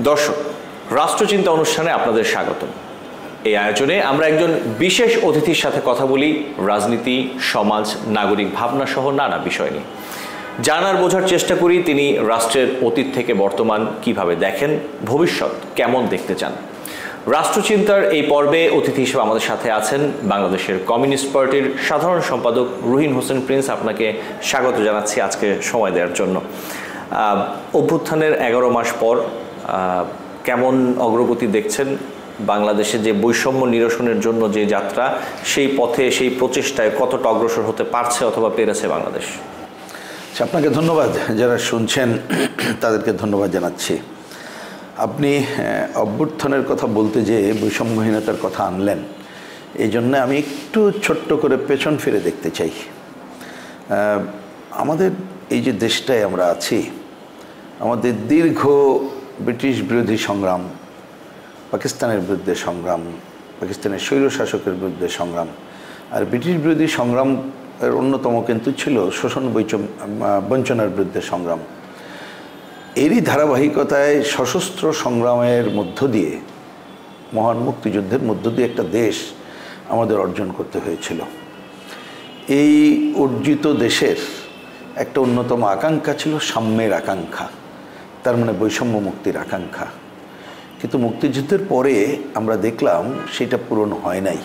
দর্শক, রাষ্ট্রচিন্তা অনুষ্ঠানে আপনাদের স্বাগত। এই আয়োজনে আমরা একজন বিশেষ অতিথির সাথে কথা বলি রাজনীতি, সমাজ, নাগরিক ভাবনা সহ নানা বিষয় নিয়ে। জানার বোঝার চেষ্টা করি তিনি রাষ্ট্রের অতীত থেকে বর্তমান কিভাবে দেখেন, ভবিষ্যৎ কেমন দেখতে চান। রাষ্ট্রচিন্তার এই পর্বে অতিথি হিসেবে আমাদের সাথে আছেন বাংলাদেশের কমিউনিস্ট পার্টির সাধারণ সম্পাদক রুহিন হোসেন প্রিন্স। আপনাকে স্বাগত জানাচ্ছি আজকে সময় দেওয়ার জন্য। অভ্যুত্থানের 11 মাস পর কেমন অগ্রগতি দেখছেন? বাংলাদেশে যে বৈষম্য নিরসনের জন্য যে যাত্রা, সেই পথে, সেই প্রচেষ্টায় কতটা অগ্রসর হতে পারছে অথবা পেরেছে বাংলাদেশ? আপনাকে ধন্যবাদ। যারা শুনছেন তাদেরকে ধন্যবাদ জানাচ্ছি। আপনি অভ্যুত্থানের কথা বলতে যে বৈষম্যহীনতার কথা আনলেন, এই জন্য আমি একটু ছোট্ট করে পেছন ফিরে দেখতে চাই। আমাদের এই যে দেশটায় আমরা আছি, আমাদের দীর্ঘ ব্রিটিশ বিরোধী সংগ্রাম, পাকিস্তানের বিরুদ্ধে সংগ্রাম, পাকিস্তানের স্বৈরশাসকের বিরুদ্ধে সংগ্রাম, আর ব্রিটিশ বিরোধী সংগ্রামের অন্যতম কিন্তু ছিল শোষণ বঞ্চনার বিরুদ্ধে সংগ্রাম। এরই ধারাবাহিকতায় সশস্ত্র সংগ্রামের মধ্য দিয়ে, মহান মুক্তিযুদ্ধের মধ্য দিয়ে একটা দেশ আমাদের অর্জন করতে হয়েছিল। এই অর্জিত দেশের একটা অন্যতম আকাঙ্ক্ষা ছিল সাম্যের আকাঙ্ক্ষা, তার মানে বৈষম্য মুক্তির আকাঙ্ক্ষা। কিন্তু মুক্তিযুদ্ধের পরে আমরা দেখলাম সেটা পূরণ হয় নাই।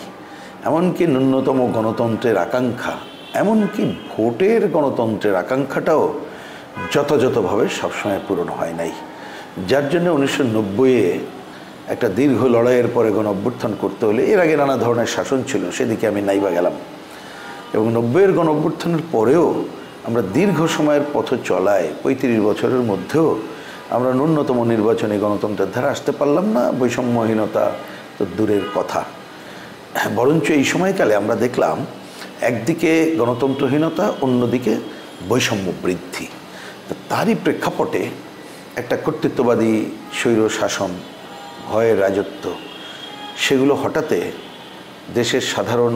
এমনকি ন্যূনতম গণতন্ত্রের আকাঙ্ক্ষা, এমনকি ভোটের গণতন্ত্রের আকাঙ্ক্ষাটাও যথাযথভাবে সবসময় পূরণ হয় নাই। যার জন্য 1990-এ একটা দীর্ঘ লড়াইয়ের পরে গণ অভ্যুত্থান করতে হলে, এর আগে নানা ধরনের শাসন ছিল, সেদিকে আমি নাইবা গেলাম, এবং 90-এর গণ অভ্যুত্থানের পরেও আমরা দীর্ঘ সময়ের পথ চলায় 35 বছরের মধ্যেও আমরা ন্যূনতম নির্বাচনী গণতন্ত্রের ধারা আসতে পারলাম না। বৈষম্যহীনতা তো দূরের কথা, বরঞ্চ এই সময়কালে আমরা দেখলাম একদিকে গণতন্ত্রহীনতা, অন্যদিকে বৈষম্য বৃদ্ধি। তারই প্রেক্ষাপটে একটা কর্তৃত্ববাদী স্বৈর শাসন, ভয়ের রাজত্ব, সেগুলো হঠাতে দেশের সাধারণ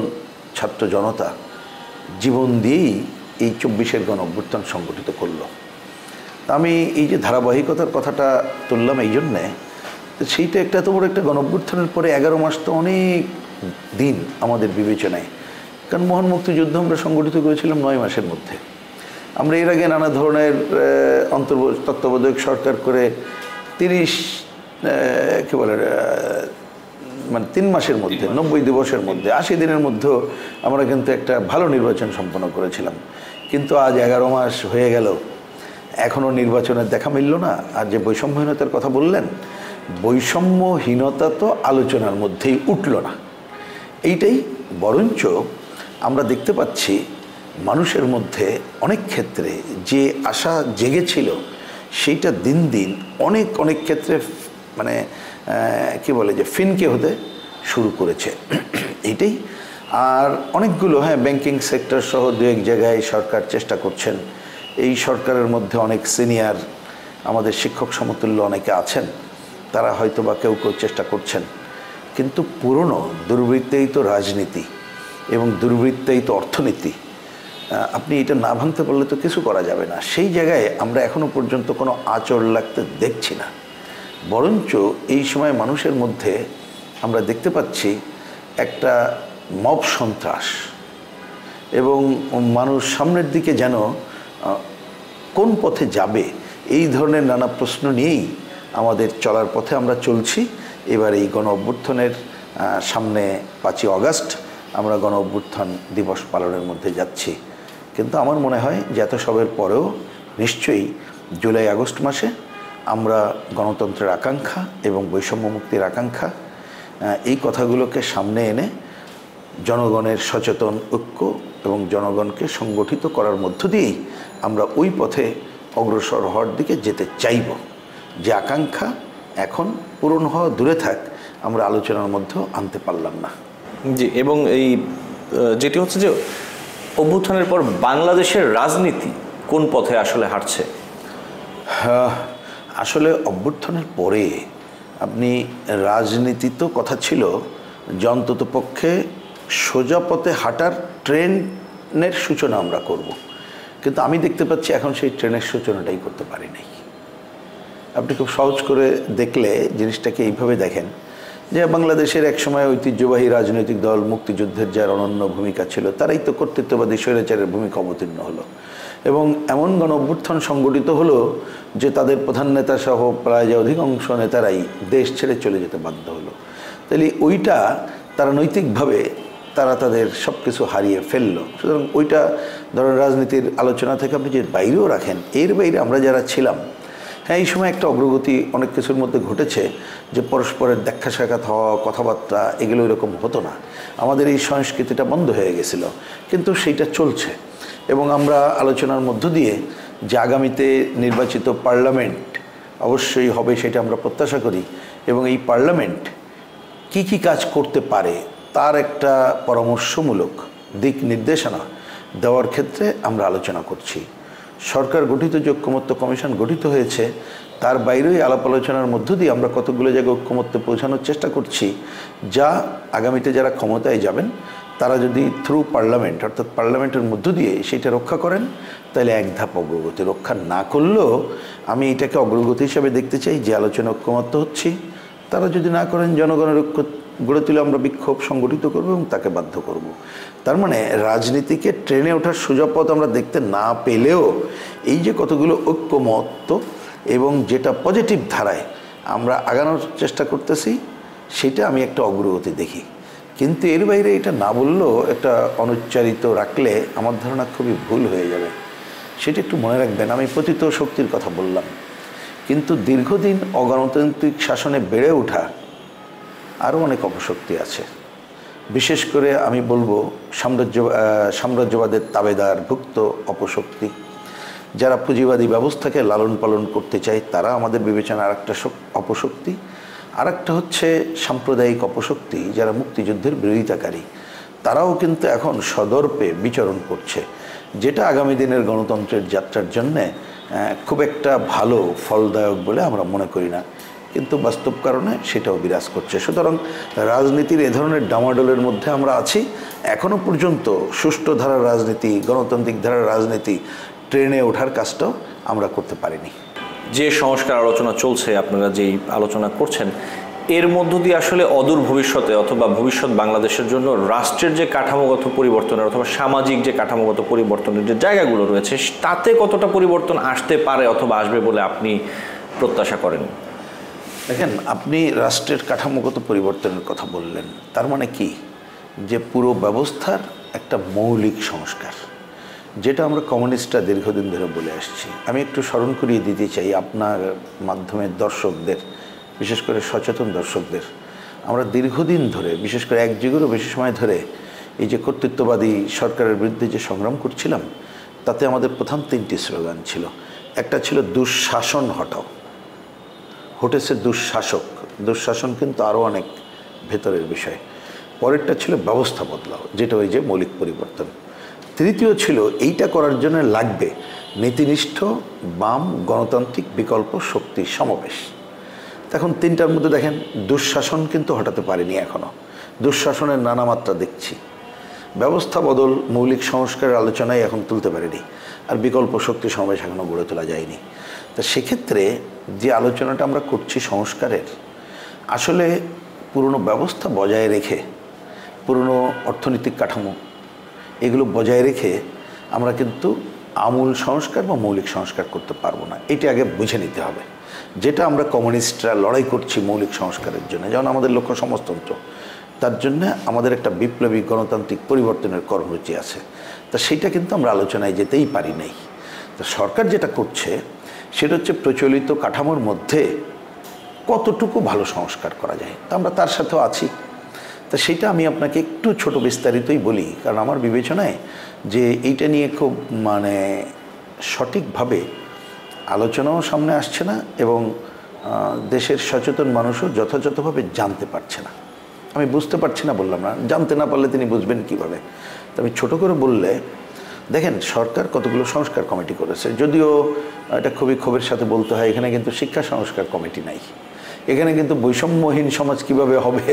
ছাত্র জনতা জীবন দিয়েই এই 24-এর গণ অভ্যুত্থান সংগঠিত করলো। তা আমি এই যে ধারাবাহিকতার কথাটা তুললাম এই জন্যে, সেইটা একটা এত বড় একটা গণ অভ্যুত্থানের পরে 11 মাস তো অনেক দিন আমাদের বিবেচনায়। কারণ মহান মুক্তিযুদ্ধ আমরা সংগঠিত করেছিলাম 9 মাসের মধ্যে। আমরা এর আগে নানা ধরনের তত্ত্বাবধায়ক সরকার করে 3 মাসের মধ্যে, 90 দিবসের মধ্যে, 80 দিনের মধ্যেও আমরা কিন্তু একটা ভালো নির্বাচন সম্পন্ন করেছিলাম। কিন্তু আজ 11 মাস হয়ে গেল, এখনও নির্বাচনের দেখা মিলল না। আর যে বৈষম্যহীনতার কথা বললেন, বৈষম্যহীনতা তো আলোচনার মধ্যেই উঠল না। এইটাই বরঞ্চ আমরা দেখতে পাচ্ছি মানুষের মধ্যে অনেক ক্ষেত্রে যে আশা জেগেছিল, সেইটা দিন দিন অনেক ক্ষেত্রে মানে যে ফিনকে হতে শুরু করেছে। এইটাই। আর অনেকগুলো ব্যাংকিং সেক্টর সহ 2-1 জায়গায় সরকার চেষ্টা করছেন। এই সরকারের মধ্যে অনেক সিনিয়র আমাদের শিক্ষক সমতুল্য অনেকে আছেন, তারা হয়তো বা কেউ চেষ্টা করছেন। কিন্তু পুরনো দুর্বৃত্তায়িত রাজনীতি এবং দুর্বৃত্তায়িত অর্থনীতি, আপনি এটা না ভাঙতে পারলে তো কিছু করা যাবে না। সেই জায়গায় আমরা এখনও পর্যন্ত কোনো আঁচড় লাগতে দেখছি না। বরঞ্চ এই সময় মানুষের মধ্যে আমরা দেখতে পাচ্ছি একটা মব সন্ত্রাস, এবং মানুষ সামনের দিকে যেন কোন পথে যাবে, এই ধরনের নানা প্রশ্ন নিয়েই আমাদের চলার পথে আমরা চলছি। এবার এই গণ অভ্যুত্থানের সামনে 5ই আগস্ট আমরা গণ অভ্যুত্থান দিবস পালনের মধ্যে যাচ্ছি। কিন্তু আমার মনে হয় যে এত সবের পরেও নিশ্চয়ই জুলাই আগস্ট মাসে আমরা গণতন্ত্রের আকাঙ্ক্ষা এবং বৈষম্য মুক্তির আকাঙ্ক্ষা, এই কথাগুলোকে সামনে এনে জনগণের সচেতন ঐক্য এবং জনগণকে সংগঠিত করার মধ্য দিয়েই আমরা ওই পথে অগ্রসর হওয়ার দিকে যেতে চাইব। যে আকাঙ্ক্ষা এখন পূরণ হওয়া দূরে থাক, আমরা আলোচনার মধ্যেও আনতে পারলাম না। জি, এবং এই যেটি হচ্ছে যে অভ্যুত্থানের পর বাংলাদেশের রাজনীতি কোন পথে আসলে হাঁটছে? আসলে অভ্যুত্থানের পরে আপনি রাজনীতি তো কথা ছিল যে অন্তত পক্ষে সোজা পথে হাঁটার ট্রেনের সূচনা আমরা করব, কিন্তু আমি দেখতে পাচ্ছি এখন সেই ট্রেনের সূচনাটাই করতে পারি নাই। আপনি খুব সহজ করে দেখলে জিনিসটাকে এইভাবে দেখেন যে বাংলাদেশের একসময় ঐতিহ্যবাহী রাজনৈতিক দল মুক্তিযুদ্ধের যার অনন্য ভূমিকা ছিল তারাই তো কর্তৃত্ববাদী স্বৈরাচারের ভূমিকা অবতীর্ণ হলো এবং এমন গণ অভ্যুত্থান সংগঠিত হলো যে তাদের প্রধান নেতা সহ প্রায় যে অধিকাংশ নেতারাই দেশ ছেড়ে চলে যেতে বাধ্য হলো। তাহলে ওইটা তারা নৈতিকভাবে তারা তাদের সব কিছু হারিয়ে ফেললো। সুতরাং ওইটা ধরেন রাজনীতির আলোচনা থেকে আপনি যে বাইরেও রাখেন, এর বাইরে আমরা যারা ছিলাম, হ্যাঁ এই সময় একটা অগ্রগতি অনেক কিছুর মধ্যে ঘটেছে যে পরস্পরের দেখা সাক্ষাৎ হওয়া, কথাবার্তা এগুলো এরকম হতো না, আমাদের এই সংস্কৃতিটা বন্ধ হয়ে গেছিলো, কিন্তু সেইটা চলছে এবং আমরা আলোচনার মধ্য দিয়ে যে আগামীতে নির্বাচিত পার্লামেন্ট অবশ্যই হবে সেটা আমরা প্রত্যাশা করি এবং এই পার্লামেন্ট কি কি কাজ করতে পারে তার একটা পরামর্শমূলক দিক নির্দেশনা দেওয়ার ক্ষেত্রে আমরা আলোচনা করছি। সরকার গঠিত যে ঐক্যমত্য কমিশন গঠিত হয়েছে তার বাইরেই আলাপ আলোচনার মধ্য দিয়ে আমরা কতগুলো জায়গায় ঐক্যমত্যে পৌঁছানোর চেষ্টা করছি, যা আগামীতে যারা ক্ষমতায় যাবেন তারা যদি থ্রু পার্লামেন্ট অর্থাৎ পার্লামেন্টের মধ্য দিয়ে সেটা রক্ষা করেন তাহলে এক ধাপ অগ্রগতি, রক্ষা না করলেও আমি এটাকে অগ্রগতি হিসাবে দেখতে চাই। যে আলোচনা ঐক্যমত্য হচ্ছি তারা যদি না করেন জনগণের ঐক্য গড়ে তুলে আমরা বিক্ষোভ সংগঠিত করব এবং তাকে বাধ্য করব। তার মানে রাজনীতিকে ট্রেনে ওঠার সোজা পথ আমরা দেখতে না পেলেও এই যে কতগুলো ঐক্যমত্য এবং যেটা পজিটিভ ধারায় আমরা আগানোর চেষ্টা করতেছি সেটা আমি একটা অগ্রগতি দেখি। কিন্তু এর বাইরে এটা না বললেও একটা অনুচ্চারিত রাখলে আমার ধারণা খুবই ভুল হয়ে যাবে। সেটা একটু মনে রাখবেন, আমি পতিত শক্তির কথা বললাম, কিন্তু দীর্ঘদিন অগণতান্ত্রিক শাসনে বেড়ে ওঠা আরও অনেক অপশক্তি আছে। বিশেষ করে আমি বলবো সাম্রাজ্যবাদের তাবেদারভুক্ত অপশক্তি, যারা পুঁজিবাদী ব্যবস্থাকে লালন পালন করতে চায় তারা আমাদের বিবেচনায় আরেকটা অপশক্তি। আরেকটা হচ্ছে সাম্প্রদায়িক অপশক্তি, যারা মুক্তিযুদ্ধের বিরোধিতাকারী, তারাও কিন্তু এখন সদর্পে বিচরণ করছে, যেটা আগামী দিনের গণতন্ত্রের যাত্রার জন্যে খুব একটা ভালো ফলদায়ক বলে আমরা মনে করি না, কিন্তু বাস্তব কারণে সেটাও বিরাজ করছে। সুতরাং রাজনীতির এ ধরনের ডামাডোলের মধ্যে আমরা আছি। এখনও পর্যন্ত সুষ্ঠু ধারার রাজনীতি, গণতান্ত্রিক ধারার রাজনীতি ট্রেনে ওঠার কাজটাও আমরা করতে পারিনি। যে সংস্কার আলোচনা চলছে, আপনারা যেই আলোচনা করছেন, এর মধ্য দিয়ে আসলে অদূর ভবিষ্যতে অথবা ভবিষ্যৎ বাংলাদেশের জন্য রাষ্ট্রের যে কাঠামোগত পরিবর্তনের অথবা সামাজিক যে কাঠামোগত পরিবর্তনের যে জায়গাগুলো রয়েছে তাতে কতটা পরিবর্তন আসতে পারে অথবা আসবে বলে আপনি প্রত্যাশা করেন? দেখেন, আপনি রাষ্ট্রের কাঠামোগত পরিবর্তনের কথা বললেন, তার মানে কি যে পুরো ব্যবস্থার একটা মৌলিক সংস্কার, যেটা আমরা কমিউনিস্টরা দীর্ঘদিন ধরে বলে আসছি। আমি একটু স্মরণ করিয়ে দিতে চাই আপনার মাধ্যমে দর্শকদের, বিশেষ করে সচেতন দর্শকদের, আমরা দীর্ঘদিন ধরে, বিশেষ করে এক যুগেরও বেশি সময় ধরে এই যে কর্তৃত্ববাদী সরকারের বিরুদ্ধে যে সংগ্রাম করছিলাম, তাতে আমাদের প্রধান তিনটি স্লোগান ছিল। একটা ছিল দুঃশাসন হটাও, হটেছে দুঃশাসক, দুঃশাসন কিন্তু আরও অনেক ভেতরের বিষয়। পরেরটা ছিল ব্যবস্থা বদলাও, যেটা ওই যে মৌলিক পরিবর্তন। তৃতীয় ছিল এইটা করার জন্য লাগবে নীতিনিষ্ঠ বাম গণতান্ত্রিক বিকল্প শক্তির সমাবেশ। এখন তিনটার মধ্যে দেখেন দুঃশাসন কিন্তু হটাতে পারেনি এখনও, দুঃশাসনের নানা মাত্রা দেখছি। ব্যবস্থা বদল মৌলিক সংস্কারের আলোচনায় এখন তুলতে পারেনি, আর বিকল্প শক্তি সমাবেশ এখনও গড়ে তোলা যায়নি। তা সেক্ষেত্রে যে আলোচনাটা আমরা করছি সংস্কারের, আসলে পুরনো ব্যবস্থা বজায় রেখে, পুরনো অর্থনৈতিক কাঠামো এগুলো বজায় রেখে আমরা কিন্তু আমূল সংস্কার বা মৌলিক সংস্কার করতে পারবো না। এটা আগে বুঝে নিতে হবে। যেটা আমরা কমিউনিস্টরা লড়াই করছি মৌলিক সংস্কারের জন্য, যেমন আমাদের লক্ষ্য সমাজতন্ত্র, তার জন্য আমাদের একটা বিপ্লবী গণতান্ত্রিক পরিবর্তনের কর্মসূচি আছে। তা সেইটা কিন্তু আমরা আলোচনায় যেতেই পারি নাই। তা সরকার যেটা করছে সেটা হচ্ছে প্রচলিত কাঠামোর মধ্যে কতটুকু ভালো সংস্কার করা যায়, তা আমরা তার সাথেও আছি। তা সেটা আমি আপনাকে একটু ছোট বিস্তারিতই বলি, কারণ আমার বিবেচনায় যে এইটা নিয়ে খুব সঠিকভাবে আলোচনাও সামনে আসছে না এবং দেশের সচেতন মানুষও যথাযথভাবে জানতে পারছে না। আমি বুঝতে পারছি না বললাম না, জানতে না পারলে তিনি বুঝবেন কিভাবে। তো আমি ছোটো করে বললে, দেখেন সরকার কতগুলো সংস্কার কমিটি করেছে, যদিও এটা খুবই ক্ষোভের সাথে বলতে হয়, এখানে কিন্তু শিক্ষা সংস্কার কমিটি নাই, এখানে কিন্তু বৈষম্যহীন সমাজ কিভাবে হবে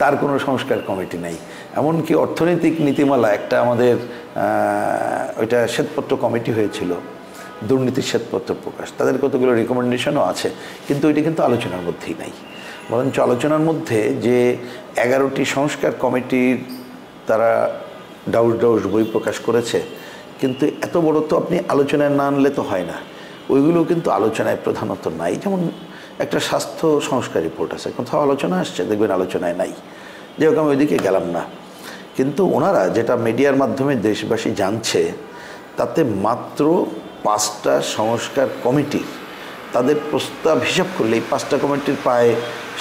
তার কোনো সংস্কার কমিটি নাই। এমনকি অর্থনৈতিক নীতিমালা একটা আমাদের ওইটা শ্বেতপত্র কমিটি হয়েছিল, দুর্নীতির শ্বেতপত্র প্রকাশ, তাদের কতগুলো রিকমেন্ডেশনও আছে, কিন্তু এটা কিন্তু আলোচনার মধ্যেই নাই। বরঞ্চ আলোচনার মধ্যে যে 11টি সংস্কার কমিটির তারা ডাউস বই প্রকাশ করেছে, কিন্তু এত বড় তো আপনি আলোচনায় না আনলে তো হয় না, ওইগুলো কিন্তু আলোচনায় প্রধানত নাই। যেমন একটা স্বাস্থ্য সংস্কার রিপোর্ট আছে, কোথাও আলোচনা আসছে, দেখবেন আলোচনায় নাই, যেরকম আমি ওইদিকে গেলাম না। কিন্তু ওনারা যেটা মিডিয়ার মাধ্যমে দেশবাসী জানছে, তাতে মাত্র 5টা সংস্কার কমিটির তাদের প্রস্তাব হিসাব করলে এই 5টা কমিটির প্রায়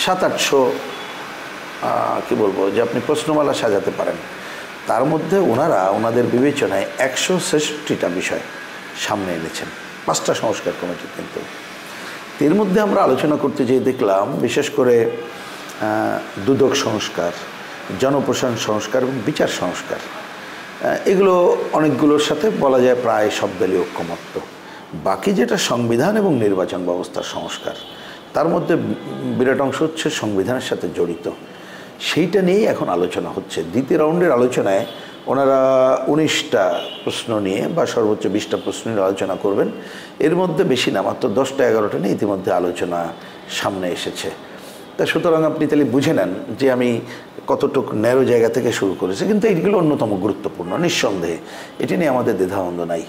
700-800 কি বলবো যে আপনি প্রশ্নমালা সাজাতে পারেন। তার মধ্যে ওনাদের বিবেচনায় 166টা বিষয় সামনে এনেছেন 5টা সংস্কার কমিটি। কিন্তু এর মধ্যে আমরা আলোচনা করতে যেয়ে দেখলাম বিশেষ করে দুদক সংস্কার, জনপ্রশাসন সংস্কার এবং বিচার সংস্কার, এগুলো অনেকগুলোর সাথে বলা যায় প্রায় সব দলীয় ঐক্যমত্য। বাকি যেটা সংবিধান এবং নির্বাচন ব্যবস্থার সংস্কার, তার মধ্যে বিরাট অংশ হচ্ছে সংবিধানের সাথে জড়িত, সেইটা নিয়েই এখন আলোচনা হচ্ছে। দ্বিতীয় রাউন্ডের আলোচনায় ওনারা 19টা প্রশ্ন নিয়ে বা সর্বোচ্চ 20টা প্রশ্ন নিয়ে আলোচনা করবেন। এর মধ্যে বেশি না, মাত্র 10টা-11টা নিয়ে ইতিমধ্যে আলোচনা সামনে এসেছে। তা সুতরাং আপনি তাহলে বুঝে নেন যে আমি কতটুকু ন্যারো জায়গা থেকে শুরু করেছি, কিন্তু এইগুলো অন্যতম গুরুত্বপূর্ণ নিঃসন্দেহে, এটি নিয়ে আমাদের দ্বিধাদ্বন্দ্ব নাই।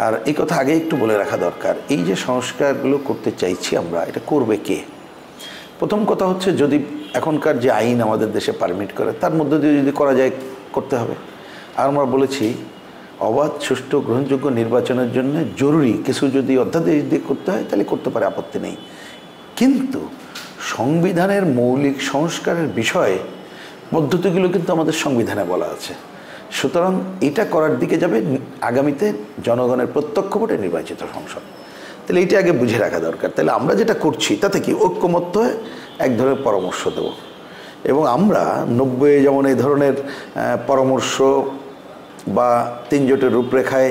আর এই কথা আগে একটু বলে রাখা দরকার, এই যে সংস্কারগুলো করতে চাইছি আমরা, এটা করবে কে? প্রথম কথা হচ্ছে, যদি এখনকার যে আইন আমাদের দেশে পারমিট করে তার মধ্যে দিয়ে যদি করা যায় করতে হবে। আর আমরা বলেছি অবাধ, সুষ্ঠু, গ্রহণযোগ্য নির্বাচনের জন্য জরুরি কিছু যদি অধ্যাদেশ দিয়ে করতে হয় তাহলে করতে পারে, আপত্তি নেই। কিন্তু সংবিধানের মৌলিক সংস্কারের বিষয়ে পদ্ধতিগুলো কিন্তু আমাদের সংবিধানে বলা আছে। সুতরাং এটা করার দিকে যাবে আগামীতে জনগণের প্রত্যক্ষ ভোটে নির্বাচিত সংসদ। তাহলে এইটা আগে বুঝে রাখা দরকার। তাহলে আমরা যেটা করছি তাতে কি ঐক্যমত্য হয়ে এক ধরনের পরামর্শ দেব, এবং আমরা 90 যেমন এই ধরনের পরামর্শ বা 3 জোটের রূপরেখায়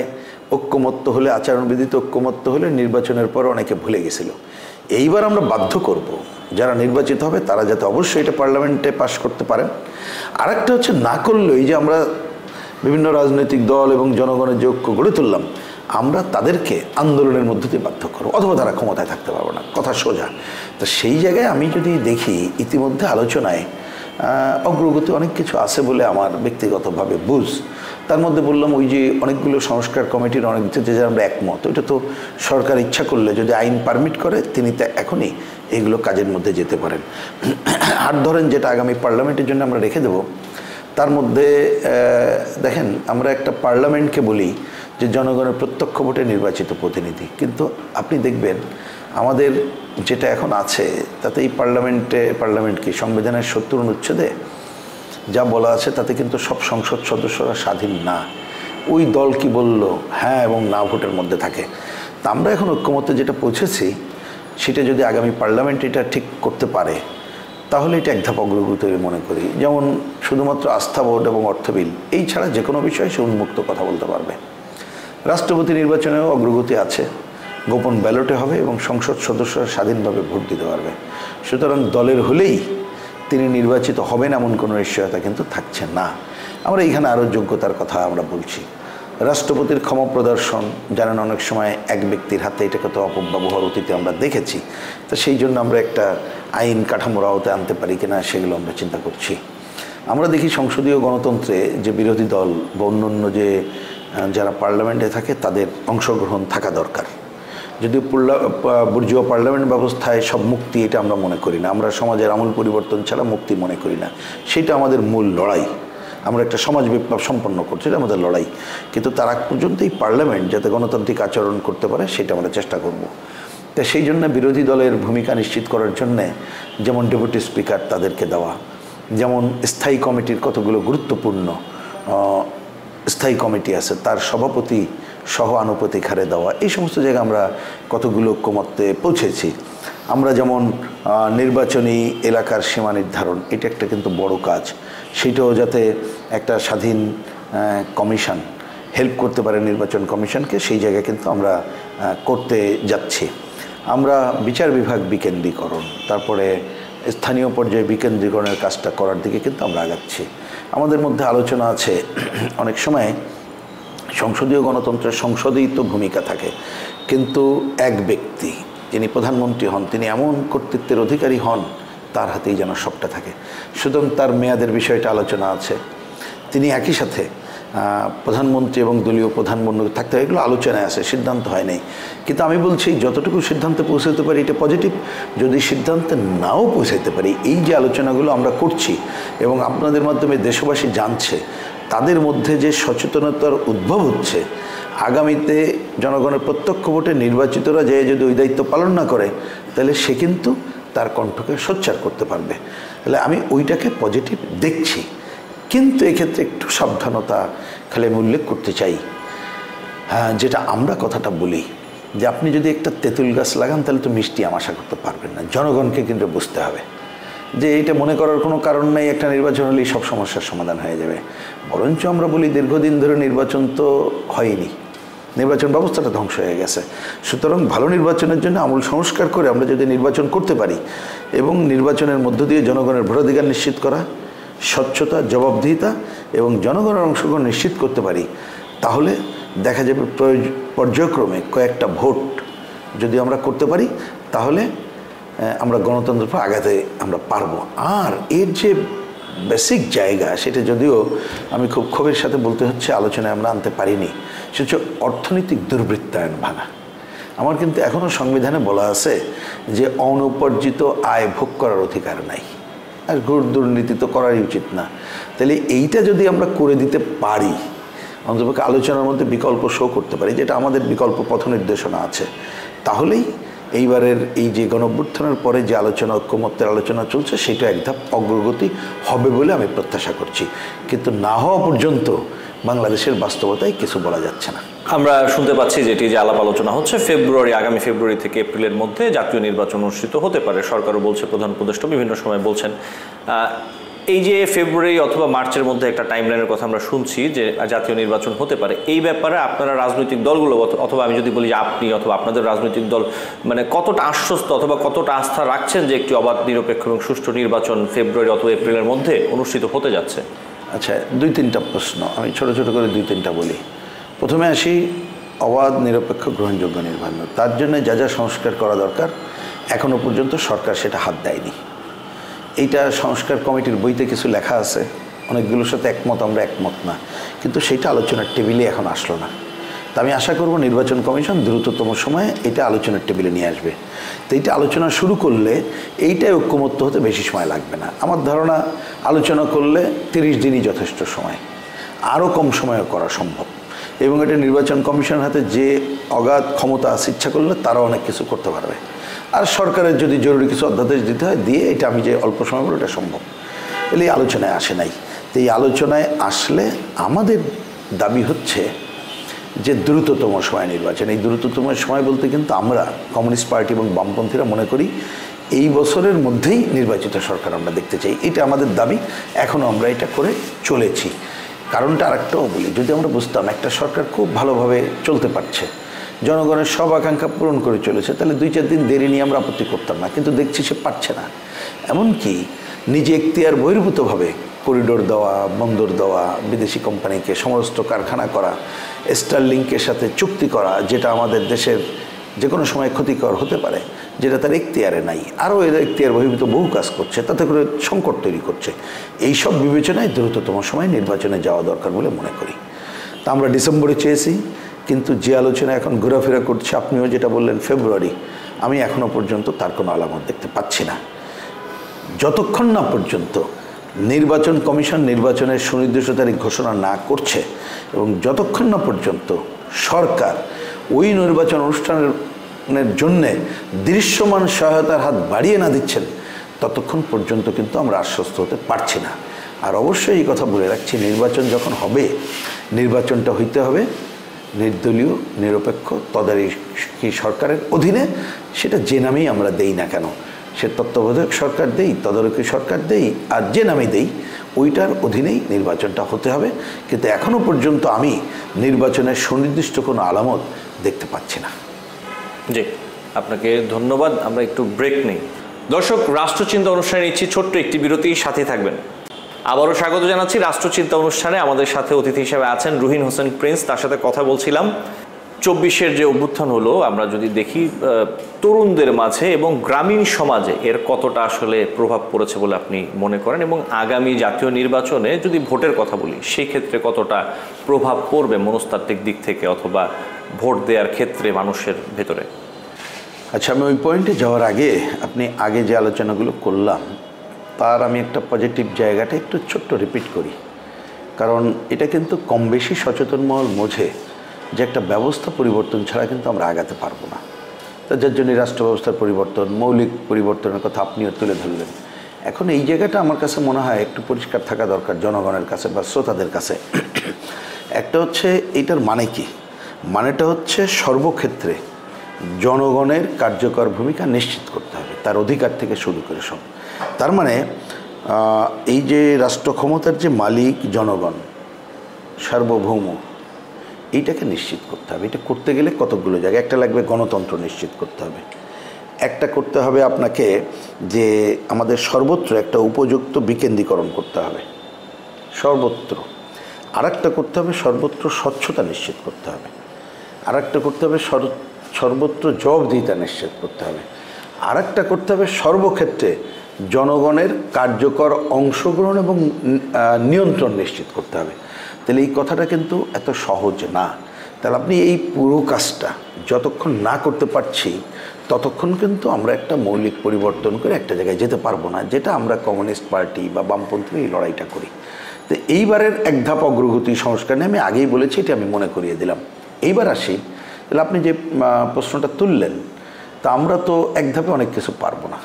ঐক্যমত্য হলে, আচরণবিধিতে ঐক্যমত্য হলে নির্বাচনের পর অনেকে ভুলে গেছিল। এইবার আমরা বাধ্য করব যারা নির্বাচিত হবে তারা যাতে অবশ্যই এটা পার্লামেন্টে পাশ করতে পারেন। আরেকটা হচ্ছে, না করলেই যে আমরা বিভিন্ন রাজনৈতিক দল এবং জনগণের যে ঐক্য গড়ে তুললাম, আমরা তাদেরকে আন্দোলনের মধ্যে দিয়ে বাধ্য করব, অথবা তারা ক্ষমতায় থাকতে পারবো না, কথা সোজা। তো সেই জায়গায় আমি যদি দেখি ইতিমধ্যে আলোচনায় অগ্রগতি অনেক কিছু আছে বলে আমার ব্যক্তিগতভাবে বুঝ। তার মধ্যে বললাম ওই যে অনেকগুলো সংস্কার কমিটির অনেক কিছুতে যে আমরা একমত, ওইটা তো সরকার ইচ্ছা করলে যদি আইন পারমিট করে তিনি তা এখনই এগুলো কাজের মধ্যে যেতে পারেন। আর ধরেন যেটা আগামী পার্লামেন্টের জন্য আমরা রেখে দেব, তার মধ্যে দেখেন আমরা একটা পার্লামেন্টকে বলি যে জনগণের প্রত্যক্ষ ভোটে নির্বাচিত প্রতিনিধি, কিন্তু আপনি দেখবেন আমাদের যেটা এখন আছে তাতে এই পার্লামেন্ট কি সংবিধানের 70 অনুচ্ছেদে যা বলা আছে তাতে কিন্তু সব সংসদ সদস্যরা স্বাধীন না। ওই দল কি বলল হ্যাঁ এবং না ভোটের মধ্যে থাকে। তা আমরা এখন ঐক্যমত্যে যেটা পৌঁছেছি সেটা যদি আগামী পার্লামেন্ট এটা ঠিক করতে পারে তাহলে এটা এক ধাপ অগ্রগতি মনে করি। যেমন শুধুমাত্র আস্থা ভোট এবং অর্থ বিল এই ছাড়া যে কোনো বিষয়ে সে উন্মুক্ত কথা বলতে পারবে। রাষ্ট্রপতি নির্বাচনেও অগ্রগতি আছে, গোপন ব্যালটে হবে এবং সংসদ সদস্যরা স্বাধীনভাবে ভোট দিতে পারবে। সুতরাং দলের হলেই তিনি নির্বাচিত হবেন এমন কোনো নিশ্চয়তা কিন্তু থাকছে না। আমরা এইখানে আরও যোগ্যতার কথা আমরা বলছি। রাষ্ট্রপতির ক্ষমা প্রদর্শন জানেন অনেক সময় এক ব্যক্তির হাতে এটাকে তো অপব্যবহার অতীতে আমরা দেখেছি। তো সেই জন্য আমরা একটা আইন কাঠামোর আওতায় আনতে পারি কিনা সেগুলো আমরা চিন্তা করছি। আমরা দেখি সংসদীয় গণতন্ত্রে যে বিরোধী দল বা অন্য যে যারা পার্লামেন্টে থাকে তাদের অংশগ্রহণ থাকা দরকার। যদিও বুর্জোয়া পার্লামেন্ট ব্যবস্থায় সব মুক্তি এটা আমরা মনে করি না, আমরা সমাজের আমূল পরিবর্তন ছাড়া মুক্তি মনে করি না। সেটা আমাদের মূল লড়াই, আমরা একটা সমাজ বিপ্লব সম্পন্ন করছি, এটা আমাদের লড়াই। কিন্তু তার আগ পর্যন্ত এই পার্লামেন্ট যাতে গণতান্ত্রিক আচরণ করতে পারে সেটা আমরা চেষ্টা করব। তা সেই জন্য বিরোধী দলের ভূমিকা নিশ্চিত করার জন্যে যেমন ডেপুটি স্পিকার তাদেরকে দেওয়া, যেমন স্থায়ী কমিটির কতগুলো গুরুত্বপূর্ণ স্থায়ী কমিটি আছে তার সভাপতি সহ আনুপাতিক হারে দেওয়া, এই সমস্ত জায়গায় আমরা কতগুলো ঐক্যমত্যে পৌঁছেছি। আমরা যেমন নির্বাচনী এলাকার সীমা নির্ধারণ, এটা একটা কিন্তু বড় কাজ, সেটাও যাতে একটা স্বাধীন কমিশন হেল্প করতে পারে নির্বাচন কমিশনকে, সেই জায়গায় কিন্তু আমরা করতে যাচ্ছি। আমরা বিচার বিভাগ বিকেন্দ্রীকরণ, তারপরে স্থানীয় পর্যায়ে বিকেন্দ্রীকরণের কাজটা করার দিকে কিন্তু আমরা আগাচ্ছি। আমাদের মধ্যে আলোচনা আছে অনেক সময় সংসদীয় গণতন্ত্রের সংসদেই তো ভূমিকা থাকে, কিন্তু এক ব্যক্তি যিনি প্রধানমন্ত্রী হন তিনি এমন কর্তৃত্বের অধিকারী হন তার হাতেই যেন সবটা থাকে। সুতরাং তার মেয়াদের বিষয়টা আলোচনা আছে, তিনি একই সাথে প্রধানমন্ত্রী এবং দলীয় প্রধানমন্ত্রী থাকতে হয়, এগুলো আলোচনায় আছে, সিদ্ধান্ত হয় নাই। কিন্তু আমি বলছি যতটুকু সিদ্ধান্তে পৌঁছাতে পারি এটা পজিটিভ, যদি সিদ্ধান্তে নাও পৌঁছাতে পারি এই যে আলোচনাগুলো আমরা করছি এবং আপনাদের মাধ্যমে দেশবাসী জানছে, তাদের মধ্যে যে সচেতনতার উদ্ভব হচ্ছে, আগামীতে জনগণের প্রত্যক্ষ ভোটে নির্বাচিতরা যে যদি ওই দায়িত্ব পালন না করে তাহলে সে কিন্তু তার কণ্ঠকে সোচ্চার করতে পারবে। তাহলে আমি ওইটাকে পজিটিভ দেখছি, কিন্তু এক্ষেত্রে একটু সাবধানতা খালি আমি উল্লেখ করতে চাই। হ্যাঁ, যেটা আমরা কথাটা বলি যে আপনি যদি একটা তেঁতুল গাছ লাগান তাহলে তো মিষ্টি আম আশা করতে পারবেন না, জনগণকে কিন্তু বুঝতে হবে যে এইটা মনে করার কোনো কারণ নেই একটা নির্বাচন হলেই সব সমস্যার সমাধান হয়ে যাবে। বরঞ্চ আমরা বলি দীর্ঘদিন ধরে নির্বাচন তো হয়নি, নির্বাচন ব্যবস্থাটা ধ্বংস হয়ে গেছে। সুতরাং ভালো নির্বাচনের জন্য আমূল সংস্কার করে আমরা যদি নির্বাচন করতে পারি এবং নির্বাচনের মধ্য দিয়ে জনগণের ভোটাধিকার নিশ্চিত করা, স্বচ্ছতা, জবাবদিহিতা এবং জনগণের অংশগ্রহণ নিশ্চিত করতে পারি, তাহলে দেখা যাবে পর্যায়ক্রমে কয়েকটা ভোট যদি আমরা করতে পারি তাহলে আমরা গণতন্ত্রের পর আগাতে আমরা পারবো। আর এর যে বেসিক জায়গা সেটা যদিও আমি খুব ক্ষোভের সাথে বলতে হচ্ছে আলোচনায় আমরা আনতে পারিনি, সেটা হচ্ছে অর্থনৈতিক দুর্বৃত্তায়ন ভাঙা। আমার কিন্তু এখনও সংবিধানে বলা আছে যে অনুপার্জিত আয় ভোগ করার অধিকার নাই, আর ঘুর দুর্নীতি তো করারই উচিত না। তাহলে এইটা যদি আমরা করে দিতে পারি, অন্ততপক্ষে আলোচনার মধ্যে বিকল্প শো করতে পারি, যেটা আমাদের বিকল্প পথ নির্দেশনা আছে, তাহলেই এইবারের এই যে গণঅভ্যুত্থানের পরে যে আলোচনা, ঐক্যমত্যের আলোচনা চলছে সেটা এক ধাপ অগ্রগতি হবে বলে আমি প্রত্যাশা করছি। কিন্তু না হওয়া পর্যন্ত বাংলাদেশের বাস্তবতায় কিছু বলা যাচ্ছে না। আমরা শুনতে পাচ্ছি যেটি যে আলাপ আলোচনা হচ্ছে আগামী ফেব্রুয়ারি থেকে এপ্রিলের মধ্যে জাতীয় নির্বাচন অনুষ্ঠিত হতে পারে, সরকারও বলছে, প্রধান উপদেষ্টা বিভিন্ন সময় বলছেন। এই যে ফেব্রুয়ারি অথবা মার্চের মধ্যে একটা টাইমলাইনের কথা আমরা শুনছি যে জাতীয় নির্বাচন হতে পারে, এই ব্যাপারে আপনারা রাজনৈতিক দলগুলো অথবা আমি যদি বলি যে আপনি অথবা আপনাদের রাজনৈতিক দল মানে কতটা আশ্বস্ত অথবা কতটা আস্থা রাখছেন যে একটি অবাধ, নিরপেক্ষ এবং সুষ্ঠু নির্বাচন ফেব্রুয়ারি অথবা এপ্রিলের মধ্যে অনুষ্ঠিত হতে যাচ্ছে? আচ্ছা, 2-3টা প্রশ্ন, আমি ছোট ছোট করে 2-3টা বলি। প্রথমে আসি অবাধ, নিরপেক্ষ, গ্রহণযোগ্য নির্বাচন। তার জন্য যা যা সংস্কার করা দরকার এখনও পর্যন্ত সরকার সেটা হাত দেয়নি। এইটা সংস্কার কমিটির বইতে কিছু লেখা আছে, অনেকগুলোর সাথে একমত, আমরা একমত না, কিন্তু সেটা আলোচনার টেবিলে এখন আসলো না। তা আমি আশা করব নির্বাচন কমিশন দ্রুততম সময়ে এটা আলোচনার টেবিলে নিয়ে আসবে। তো এইটা আলোচনা শুরু করলে এইটাই ঐক্যমত্য হতে বেশি সময় লাগবে না। আমার ধারণা আলোচনা করলে 30 দিনই যথেষ্ট সময়, আরও কম সময়ে করা সম্ভব। এবং এটা নির্বাচন কমিশনের হাতে যে অগাধ ক্ষমতা আছে, ইচ্ছা করলে তারাও অনেক কিছু করতে পারবে। আর সরকারের যদি জরুরি কিছু অধ্যাদেশ দিতে হয় দিয়ে এটা আমি যে অল্প সময় বলে এটা সম্ভব। এলে এই আলোচনায় আসে নাই। তো এই আলোচনায় আসলে আমাদের দাবি হচ্ছে যে দ্রুততম সময় নির্বাচন। এই দ্রুততম সময় বলতে কিন্তু আমরা কমিউনিস্ট পার্টি এবং বামপন্থীরা মনে করি এই বছরের মধ্যেই নির্বাচিত সরকার আমরা দেখতে চাই, এটা আমাদের দাবি। এখনও আমরা এটা করে চলেছি। কারণটা আরেকটাও বলি, যদি আমরা বুঝতাম একটা সরকার খুব ভালোভাবে চলতে পারছে, জনগণের সব আকাঙ্ক্ষা পূরণ করে চলেছে, তাহলে 2-4 দিন দেরি নিয়ে আমরা আপত্তি করতাম না। কিন্তু দেখছি সে পারছে না। এমনকি নিজে এখতিয়ার বহির্ভূতভাবে করিডোর দেওয়া, বন্দর দেওয়া, বিদেশি কোম্পানিকে সমস্ত কারখানা করা, স্টারলিংকের সাথে চুক্তি করা, যেটা আমাদের দেশের যে কোনো সময় ক্ষতিকর হতে পারে, যেটা তার এখতিয়ারে নাই, আরও এরা এখতিয়ার বহির্ভূত বহু কাজ করছে, তাতে করে সংকট তৈরি করছে। এই সব বিবেচনায় দ্রুততম সময় নির্বাচনে যাওয়া দরকার বলে মনে করি। তা আমরা ডিসেম্বরে চেয়েছি, কিন্তু যে আলোচনা এখন ঘোরাফেরা করছে, আপনিও যেটা বললেন ফেব্রুয়ারি, আমি এখনও পর্যন্ত তার কোনো আলামত দেখতে পাচ্ছি না। যতক্ষণ না পর্যন্ত নির্বাচন কমিশন নির্বাচনের সুনির্দিষ্ট তারিখ ঘোষণা না করছে এবং যতক্ষণ না পর্যন্ত সরকার ওই নির্বাচন অনুষ্ঠানের জন্যে দৃশ্যমান সহায়তার হাত বাড়িয়ে না দিচ্ছেন, ততক্ষণ পর্যন্ত কিন্তু আমরা আশ্বস্ত হতে পারছি না। আর অবশ্যই এই কথা বলে রাখছি, নির্বাচন যখন হবে, নির্বাচনটা হইতে হবে নির্দলীয়, নিরপেক্ষ, তদারকি সরকারের অধীনে। সেটা যে নামেই আমরা দেই না কেন, সে তত্ত্বাবধায়ক সরকার দেই, তদারকি সরকার দেই, আর যে নামে দেই, ওইটার অধীনেই নির্বাচনটা হতে হবে। কিন্তু এখনও পর্যন্ত আমি নির্বাচনের সুনির্দিষ্ট কোনো আলামত দেখতে পাচ্ছি না। জি, আপনাকে ধন্যবাদ। আমরা একটু ব্রেক নেই। দর্শক, রাষ্ট্রচিন্তা অনুষ্ঠানে নিচ্ছি ছোট্ট একটি বিরতি, সাথে থাকবেন। আবারও স্বাগত জানাচ্ছি রাষ্ট্রচিন্তা অনুষ্ঠানে। আমাদের সাথে অতিথি হিসেবে আছেন রুহিন হোসেন প্রিন্স। তার সাথে কথা বলছিলাম 24-এর যে অভ্যুত্থান হলো, আমরা যদি দেখি তরুণদের মাঝে এবং গ্রামীণ সমাজে এর কতটা আসলে প্রভাব পড়েছে বলে আপনি মনে করেন, এবং আগামী জাতীয় নির্বাচনে যদি ভোটের কথা বলি সেই ক্ষেত্রে কতটা প্রভাব পড়বে মনস্তাত্ত্বিক দিক থেকে অথবা ভোট দেওয়ার ক্ষেত্রে মানুষের ভেতরে? আচ্ছা, আমি ওই পয়েন্টে যাওয়ার আগে আপনি আগে যে আলোচনাগুলো করলাম তার আমি একটা পজিটিভ জায়গাটা একটু ছোট্ট রিপিট করি, কারণ এটা কিন্তু কম বেশি সচেতন মহল বোঝে যে একটা ব্যবস্থা পরিবর্তন ছাড়া কিন্তু আমরা আগাতে পারবো না। তো যার জন্য রাষ্ট্র ব্যবস্থার পরিবর্তন, মৌলিক পরিবর্তনের কথা আপনিও তুলে ধরলেন। এখন এই জায়গাটা আমার কাছে মনে হয় একটু পরিষ্কার থাকা দরকার জনগণের কাছে বা শ্রোতাদের কাছে। একটা হচ্ছে এইটার মানে কি, মানেটা হচ্ছে সর্বক্ষেত্রে জনগণের কার্যকর ভূমিকা নিশ্চিত করতে হবে, তার অধিকার থেকে শুরু করে সব। তার মানে এই যে রাষ্ট্র ক্ষমতার যে মালিক জনগণ, সার্বভৌম, এইটাকে নিশ্চিত করতে হবে। এটা করতে গেলে কতগুলো জায়গায়, একটা লাগবে গণতন্ত্র নিশ্চিত করতে হবে, একটা করতে হবে আপনাকে যে আমাদের সর্বত্র একটা উপযুক্ত বিকেন্দ্রীকরণ করতে হবে সর্বত্র, আর একটা করতে হবে সর্বত্র স্বচ্ছতা নিশ্চিত করতে হবে, আর একটা করতে হবে সর্বত্র জবাবদিহিতা নিশ্চিত করতে হবে, আর একটা করতে হবে সর্বক্ষেত্রে জনগণের কার্যকর অংশগ্রহণ এবং নিয়ন্ত্রণ নিশ্চিত করতে হবে। তাহলে এই কথাটা কিন্তু এত সহজ না। তাহলে আপনি এই পুরো কাজটা যতক্ষণ না করতে পারছি ততক্ষণ কিন্তু আমরা একটা মৌলিক পরিবর্তন করে একটা জায়গায় যেতে পারবো না, যেটা আমরা কমিউনিস্ট পার্টি বা বামপন্থী এই লড়াইটা করি। তো এইবারের এক ধাপ অগ্রগতি সংস্কার নিয়ে আমি আগেই বলেছি, এটা আমি মনে করিয়ে দিলাম। এইবার আসি, তাহলে আপনি যে প্রশ্নটা তুললেন, তা আমরা তো এক ধাপে অনেক কিছু পারবো না।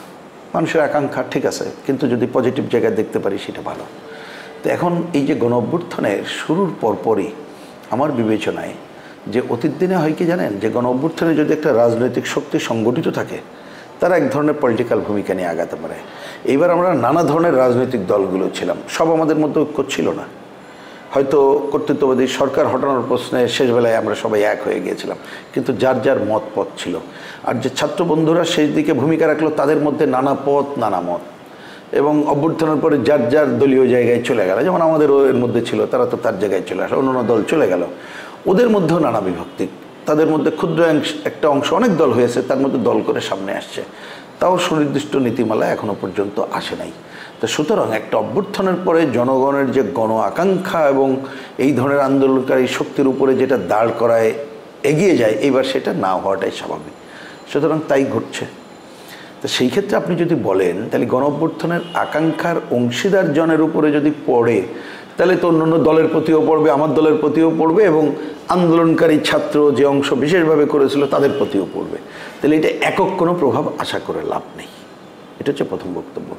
মানুষের আকাঙ্ক্ষা ঠিক আছে, কিন্তু যদি পজিটিভ জায়গায় দেখতে পারি সেটা ভালো। তো এখন এই যে গণ অভ্যুত্থানের শুরুর পরপরই আমার বিবেচনায় যে অতীত দিনে হয় কি জানেন, যে গণ অভ্যুত্থানে যদি একটা রাজনৈতিক শক্তি সংগঠিত থাকে তারা এক ধরনের পলিটিক্যাল ভূমিকা নিয়ে আগাতে পারে। এইবার আমরা নানা ধরনের রাজনৈতিক দলগুলো ছিলাম, সব আমাদের মধ্যে ঐক্য ছিল না। হয়তো কর্তৃত্ববাদী সরকার হটানোর প্রশ্নে শেষবেলায় আমরা সবাই এক হয়ে গিয়েছিলাম, কিন্তু যার যার মত পথ ছিল। আর যে ছাত্র বন্ধুরা শেষ দিকে ভূমিকা রাখলো তাদের মধ্যে নানা পথ নানা মত, এবং অভ্যুত্থানের পরে যার যার দলীয় জায়গায় চলে গেল, যেমন আমাদেরও এর মধ্যে ছিল, তারা তো তার জায়গায় চলে আসে, অন্য দল চলে গেল, ওদের মধ্যেও নানা বিভক্তি, তাদের মধ্যে ক্ষুদ্র একটা অংশ অনেক দল হয়েছে, তার মধ্যে দল করে সামনে আসছে, তাও সুনির্দিষ্ট নীতিমালা এখনো পর্যন্ত আসে নাই। তো সুতরাং একটা অভ্যুত্থানের পরে জনগণের যে গণ আকাঙ্ক্ষা এবং এই ধরনের আন্দোলনকারী শক্তির উপরে যেটা দাঁড় করায় এগিয়ে যায়, এইবার সেটা না হওয়াটাই স্বাভাবিক। সুতরাং তাই ঘটছে। তো সেই ক্ষেত্রে আপনি যদি বলেন তাহলে গণ অভ্যুত্থানের আকাঙ্ক্ষার অংশীদার জনের উপরে যদি পড়ে, তাহলে তো অন্যান্য দলের প্রতিও পড়বে, আমার দলের প্রতিও পড়বে, এবং আন্দোলনকারী ছাত্র যে অংশ বিশেষভাবে করেছিল তাদের প্রতিও পড়বে। তাহলে এটা একক কোনো প্রভাব আশা করে লাভ নেই। এটা হচ্ছে প্রথম বক্তব্য।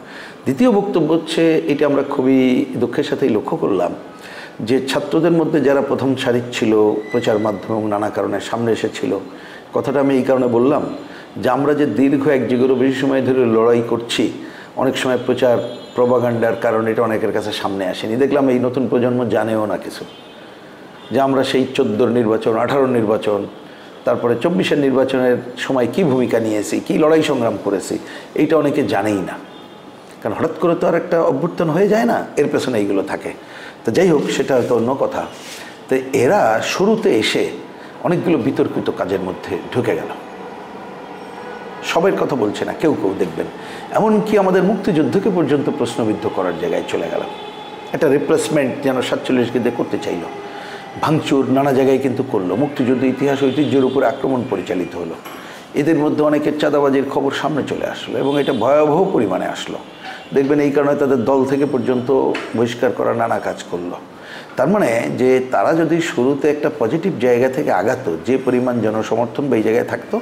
দ্বিতীয় বক্তব্য হচ্ছে, এটা আমরা খুবই দুঃখের সাথেই লক্ষ্য করলাম যে ছাত্রদের মধ্যে যারা প্রথম সারির ছিল, প্রচার মাধ্যম এবং নানা কারণে সামনে এসেছিল, কথাটা আমি এই কারণে বললাম যে আমরা যে দীর্ঘ এক যুগেরও বেশি সময় ধরে লড়াই করছি, অনেক সময় প্রচার প্রপাগান্ডার কারণে এটা অনেকের কাছে সামনে আসেনি। দেখলাম এই নতুন প্রজন্ম জানেও না কিছু, যে আমরা সেই 14 নির্বাচন, 18 নির্বাচন, তারপরে 24-এর নির্বাচনের সময় কি ভূমিকা নিয়েছি, কি লড়াই সংগ্রাম করেছি, এইটা অনেকে জানেই না। কারণ হঠাৎ করে তো আর একটা অভ্যুত্থান হয়ে যায় না, এর পেছনে এইগুলো থাকে। তো যাই হোক, সেটা হয়তো অন্য কথা। তো এরা শুরুতে এসে অনেকগুলো বিতর্কিত কাজের মধ্যে ঢুকে গেল। সবের কথা বলছে না, কেউ কেউ দেখবেন এমনকি আমাদের মুক্তিযুদ্ধকে পর্যন্ত প্রশ্নবিদ্ধ করার জায়গায় চলে গেল। একটা রিপ্লেসমেন্ট যেন 47-কে দিয়ে করতে চাইল, ভাঙচুর নানা জায়গায় কিন্তু করলো, মুক্তিযুদ্ধ ইতিহাস ঐতিহ্যের উপরে আক্রমণ পরিচালিত হলো। এদের মধ্যে অনেকের চাঁদাবাজির খবর সামনে চলে আসলো, এবং এটা ভয়াবহ পরিমাণে আসলো। দেখবেন এই কারণে তাদের দল থেকে পর্যন্ত বহিষ্কার করার নানা কাজ করলো। তার মানে যে তারা যদি শুরুতে একটা পজিটিভ জায়গা থেকে আগাতো, যে পরিমাণ জনসমর্থন বা এই জায়গায় থাকতো,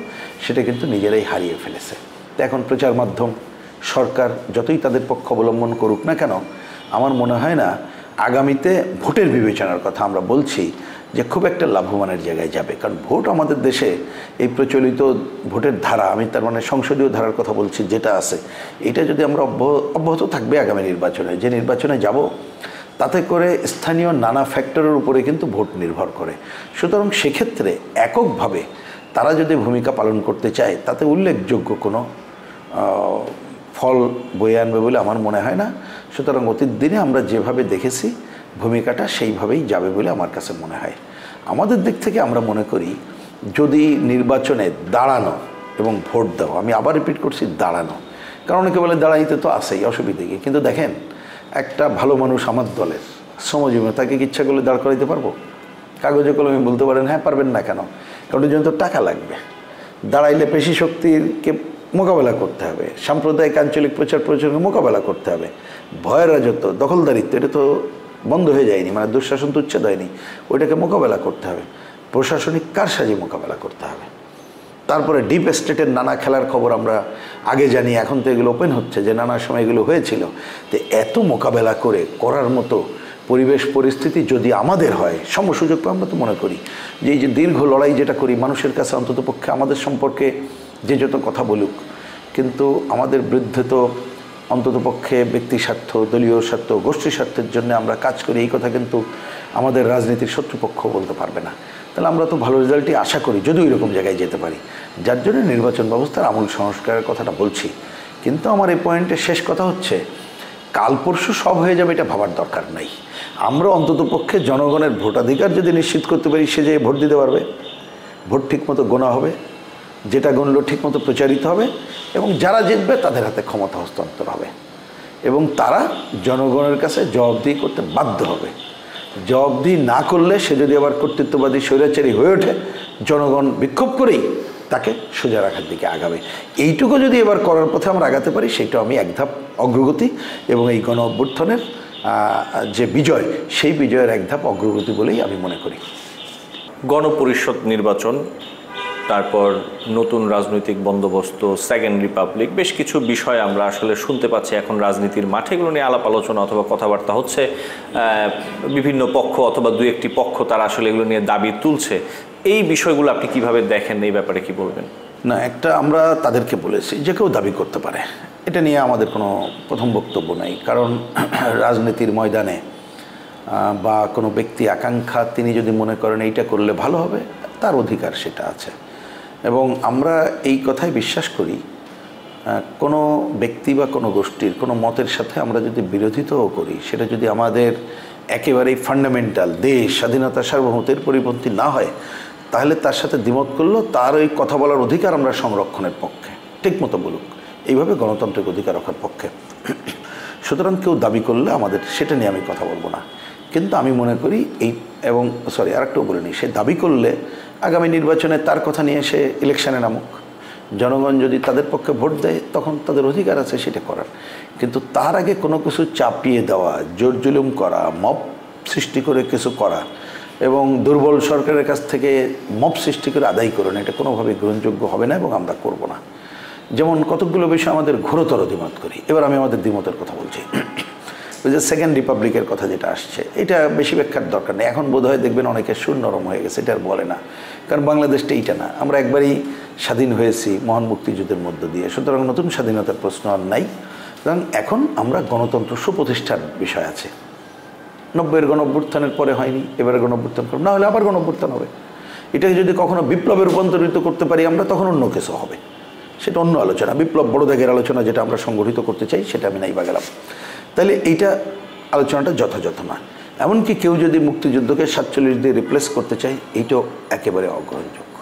সেটা কিন্তু নিজেরাই হারিয়ে ফেলেছে। তো এখন প্রচার মাধ্যম, সরকার যতই তাদের পক্ষ অবলম্বন করুক না কেন, আমার মনে হয় না আগামীতে ভোটের বিবেচনার কথা আমরা বলছি যে খুব একটা লাভবানের জায়গায় যাবে। কারণ ভোট আমাদের দেশে এই প্রচলিত ভোটের ধারা, আমি তার মানে সংসদীয় ধারার কথা বলছি যেটা আছে, এটা যদি আমরা অব্যাহত থাকবে আগামী নির্বাচনে, যে নির্বাচনে যাব, তাতে করে স্থানীয় নানা ফ্যাক্টরের উপরে কিন্তু ভোট নির্ভর করে। সুতরাং সেক্ষেত্রে এককভাবে তারা যদি ভূমিকা পালন করতে চায়, তাতে উল্লেখযোগ্য কোনো ফল বয়ে আনবে বলে আমার মনে হয় না। সুতরাং অতীত দিনে আমরা যেভাবে দেখেছি ভূমিকাটা সেইভাবেই যাবে বলে আমার কাছে মনে হয়। আমাদের দিক থেকে আমরা মনে করি যদি নির্বাচনে দাঁড়ানো এবং ভোট দেওয়া, আমি আবার রিপিট করছি দাঁড়ানো, কারণ অনেকে বলে দাঁড়াইতে তো আসেই, অসুবিধে কি, কিন্তু দেখেন একটা ভালো মানুষ আমার দলের শ্রমজীবী, তাকে ইচ্ছা করলে দাঁড় করাইতে পারবো? কাগজে কলমে বলতে পারেন হ্যাঁ পারবেন না কেন, কারণ এর জন্য তো টাকা লাগবে। দাঁড়াইলে পেশি শক্তিকে মোকাবেলা করতে হবে, সাম্প্রদায়িক আঞ্চলিক প্রচার প্রচারকে মোকাবেলা করতে হবে, ভয়ের রাজত্ব, দখলদারিত্ব, এটা তো বন্ধ হয়ে যায়নি, মানে দুঃশাসন তো উচ্ছেদ হয়নি, ওইটাকে মোকাবেলা করতে হবে, প্রশাসনিক কারসাজি মোকাবেলা করতে হবে। তারপরে ডিপ স্টেটের নানা খেলার খবর আমরা আগে জানি, এখন তো এগুলো ওপেন হচ্ছে যে নানা সময় এগুলো হয়েছিল। তো এত মোকাবেলা করার মতো পরিবেশ পরিস্থিতি যদি আমাদের হয়, সমসুযোগ আমরা তো মনে করি যে এই যে দীর্ঘ লড়াই যেটা করি, মানুষের কাছে অন্ততপক্ষে আমাদের সম্পর্কে যে যত কথা বলুক, কিন্তু আমাদের বিরুদ্ধে তো অন্ততপক্ষে ব্যক্তি স্বার্থ, দলীয় স্বার্থ, গোষ্ঠী স্বার্থের জন্য আমরা কাজ করি, এই কথা কিন্তু আমাদের রাজনীতির শত্রুপক্ষ বলতে পারবে না। তাহলে আমরা তো ভালো রেজাল্টই আশা করি যদি এরকম জায়গায় যেতে পারি, যার জন্য নির্বাচন ব্যবস্থার আমূল সংস্কারের কথাটা বলছি। কিন্তু আমার এই পয়েন্টের শেষ কথা হচ্ছে, কাল পরশু সব হয়ে যাবে এটা ভাবার দরকার নাই। আমরা অন্ততপক্ষে জনগণের ভোটাধিকার যদি নিশ্চিত করতে পারি, সে যে ভোট দিতে পারবে, ভোট ঠিকমতো গোনা হবে, যেটা গণল ঠিকমতো প্রচারিত হবে, এবং যারা জিতবে তাদের হাতে ক্ষমতা হস্তান্তর হবে, এবং তারা জনগণের কাছে জবাবদিহি করতে বাধ্য হবে। জবাবদিহি না করলে সে যদি আবার কর্তৃত্ববাদী স্বৈরাচারী হয়ে ওঠে, জনগণ বিক্ষোভ করেই তাকে সোজা রাখার দিকে আগাবে। এইটুকু যদি এবার করার পথে আমরা আগাতে পারি, সেইটা আমি এক ধাপ অগ্রগতি এবং এই গণ অভ্যুত্থানের যে বিজয়, সেই বিজয়ের এক ধাপ অগ্রগতি বলেই আমি মনে করি। গণপরিষদ নির্বাচন, তারপর নতুন রাজনৈতিক বন্দোবস্ত, সেকেন্ড রিপাবলিক, বেশ কিছু বিষয় আমরা আসলে শুনতে পাচ্ছি এখন রাজনীতির মাঠে। এগুলো নিয়ে আলাপ আলোচনা অথবা কথাবার্তা হচ্ছে, বিভিন্ন পক্ষ অথবা দু একটি পক্ষ তারা আসলে এগুলো নিয়ে দাবি তুলছে। এই বিষয়গুলো আপনি কিভাবে দেখেন, এই ব্যাপারে কি বলবেন? না, একটা আমরা তাদেরকে বলেছি যে কেউ দাবি করতে পারে, এটা নিয়ে আমাদের কোনো প্রথম বক্তব্য নাই। কারণ রাজনীতির ময়দানে বা কোনো ব্যক্তি আকাঙ্ক্ষা তিনি যদি মনে করেন এইটা করলে ভালো হবে, তার অধিকার সেটা আছে। এবং আমরা এই কথাই বিশ্বাস করি, কোনো ব্যক্তি বা কোনো গোষ্ঠীর কোনো মতের সাথে আমরা যদি বিরোধিতাও করি, সেটা যদি আমাদের একেবারেই ফান্ডামেন্টাল দেশ স্বাধীনতা সার্বভৌমত্বের পরিপন্থী না হয়, তাহলে তার সাথে দ্বিমত করলেও তার ওই কথা বলার অধিকার আমরা সংরক্ষণের পক্ষে, ঠিকমতো বলুক, এইভাবে গণতান্ত্রিক অধিকার রক্ষার পক্ষে। সুতরাং কেউ দাবি করলে আমাদের সেটা নিয়ে আমি কথা বলবো না। কিন্তু আমি মনে করি এবং আরেকটাও বলে নিই, সে দাবি করলে আগামী নির্বাচনে তার কথা নিয়ে সে ইলেকশনে নামুক, জনগণ যদি তাদের পক্ষে ভোট দেয় তখন তাদের অধিকার আছে সেটা করার। কিন্তু তার আগে কোনো কিছু চাপিয়ে দেওয়া, জোর জুলুম করা, মব সৃষ্টি করে কিছু করা এবং দুর্বল সরকারের কাছ থেকে মব সৃষ্টি করে আদায় করুন, এটা কোনোভাবেই গ্রহণযোগ্য হবে না এবং আমরা করব না। যেমন কতকগুলো বিষয় আমাদের ঘোরতর দ্বিমত করি। এবার আমি আমাদের দ্বিমতের কথা বলছি। ওই যে সেকেন্ড রিপাবলিকের কথা যেটা আসছে, এটা বেশি ব্যাখ্যার দরকার নেই। এখন বোধহয় দেখবেন অনেকে সুর নরম হয়ে গেছে, এটা আর বলে না, কারণ বাংলাদেশটা এইটা না। আমরা একবারই স্বাধীন হয়েছি মহান মুক্তিযুদ্ধের মধ্য দিয়ে, সুতরাং নতুন স্বাধীনতার প্রশ্ন আর নাই। সুতরাং এখন আমরা গণতন্ত্র সুপ্রতিষ্ঠার বিষয় আছে। 90-এর গণঅভ্যুত্থানের পরে হয়নি, এবারে গণঅভ্যুত্থান করব, না হলে আবার গণঅভ্যুত্থান হবে। এটাকে যদি কখনো বিপ্লবে রূপান্তরিত করতে পারি আমরা, তখন অন্য কিছু হবে, সেটা অন্য আলোচনা। বিপ্লব বড় দাগের আলোচনা যেটা আমরা সংগঠিত করতে চাই, সেটা আমি নাই বা গেলাম। তাহলে এইটা আলোচনাটা যথাযথ না। এমনকি কেউ যদি মুক্তিযুদ্ধকে 47 দিয়ে রিপ্লেস করতে চাই, এইটাও একেবারে অগ্রহণযোগ্য।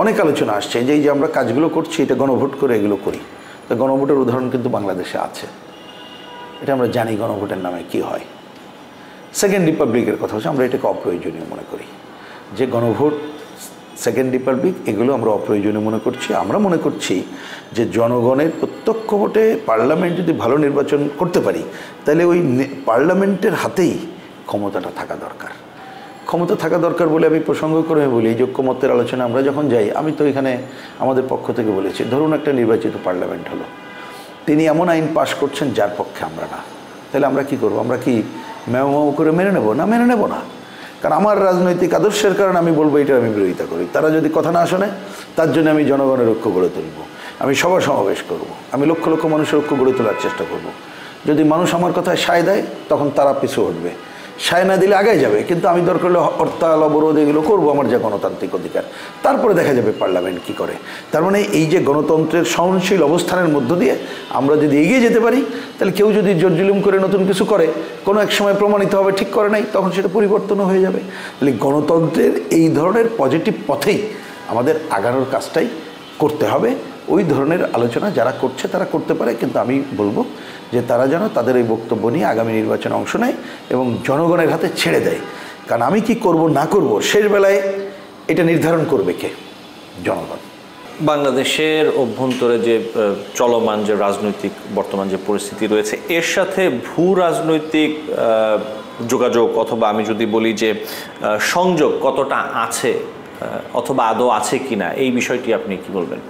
অনেক আলোচনা আসছে যে এই যে আমরা কাজগুলো করছি, এটা গণভোট করে এগুলো করি। তো গণভোটের উদাহরণ কিন্তু বাংলাদেশে আছে, এটা আমরা জানি গণভোটের নামে কি হয়। সেকেন্ড রিপাবলিকের কথা হচ্ছে, আমরা এটাকে অপ্রয়োজনীয় মনে করি। যে গণভোট, সেকেন্ড রিপাবলিক, এগুলো আমরা অপ্রয়োজনীয় মনে করছি। আমরা মনে করছি যে জনগণের প্রত্যক্ষ ভোটে পার্লামেন্ট যদি ভালো নির্বাচন করতে পারি, তাহলে ওই পার্লামেন্টের হাতেই ক্ষমতাটা থাকা দরকার। ক্ষমতা থাকা দরকার বলে আমি প্রসঙ্গ করে বলি, এই ঐক্যমত্যের আলোচনা আমরা যখন যাই, আমি তো এখানে আমাদের পক্ষ থেকে বলেছি, ধরুন একটা নির্বাচিত পার্লামেন্ট হলো, তিনি এমন আইন পাশ করছেন যার পক্ষে আমরা না, তাহলে আমরা কি করব? আমরা কি ম্যাও ম্যাও করে মেনে নেব? না, মেনে নেব না। কারণ আমার রাজনৈতিক আদর্শের কারণে আমি বলবো এটার আমি বিরোধিতা করি। তারা যদি কথা না শোনে, তার জন্য আমি জনগণের ঐক্য গড়ে তুলব, আমি সভা সমাবেশ করব, আমি লক্ষ লক্ষ মানুষের ঐক্য গড়ে তোলার চেষ্টা করব। যদি মানুষ আমার কথায় সায় দেয়, তখন তারা পিছু হটবে। সায় না দিলে আগায় যাবে, কিন্তু আমি দরকার হলে হরতাল অবরোধ এগুলো করবো, আমার যে গণতান্ত্রিক অধিকার। তারপরে দেখা যাবে পার্লামেন্ট কি করে। তার মানে এই যে গণতন্ত্রের সহনশীল অবস্থানের মধ্য দিয়ে আমরা যদি এগিয়ে যেতে পারি, তাহলে কেউ যদি জোর জুলুম করে নতুন কিছু করে, কোনো এক সময় প্রমাণিত হবে ঠিক করে নাই, তখন সেটা পরিবর্তনও হয়ে যাবে। তাহলে গণতন্ত্রের এই ধরনের পজিটিভ পথেই আমাদের আগানোর কাজটাই করতে হবে। ওই ধরনের আলোচনা যারা করছে তারা করতে পারে, কিন্তু আমি বলবো যে তারা যেন তাদের এই বক্তব্য নিয়ে আগামী নির্বাচনে অংশ নেয় এবং জনগণের হাতে ছেড়ে দেয়। কারণ আমি কি করব না করব শেষ বেলায় এটা নির্ধারণ করবে কে? জনগণ। বাংলাদেশের অভ্যন্তরে যে চলমান যে রাজনৈতিক বর্তমান যে পরিস্থিতি রয়েছে, এর সাথে ভূ রাজনৈতিক যোগাযোগ অথবা আমি যদি বলি যে সংযোগ কতটা আছে অথবা আদৌ আছে কিনা, এই বিষয়টি আপনি কি বলবেন?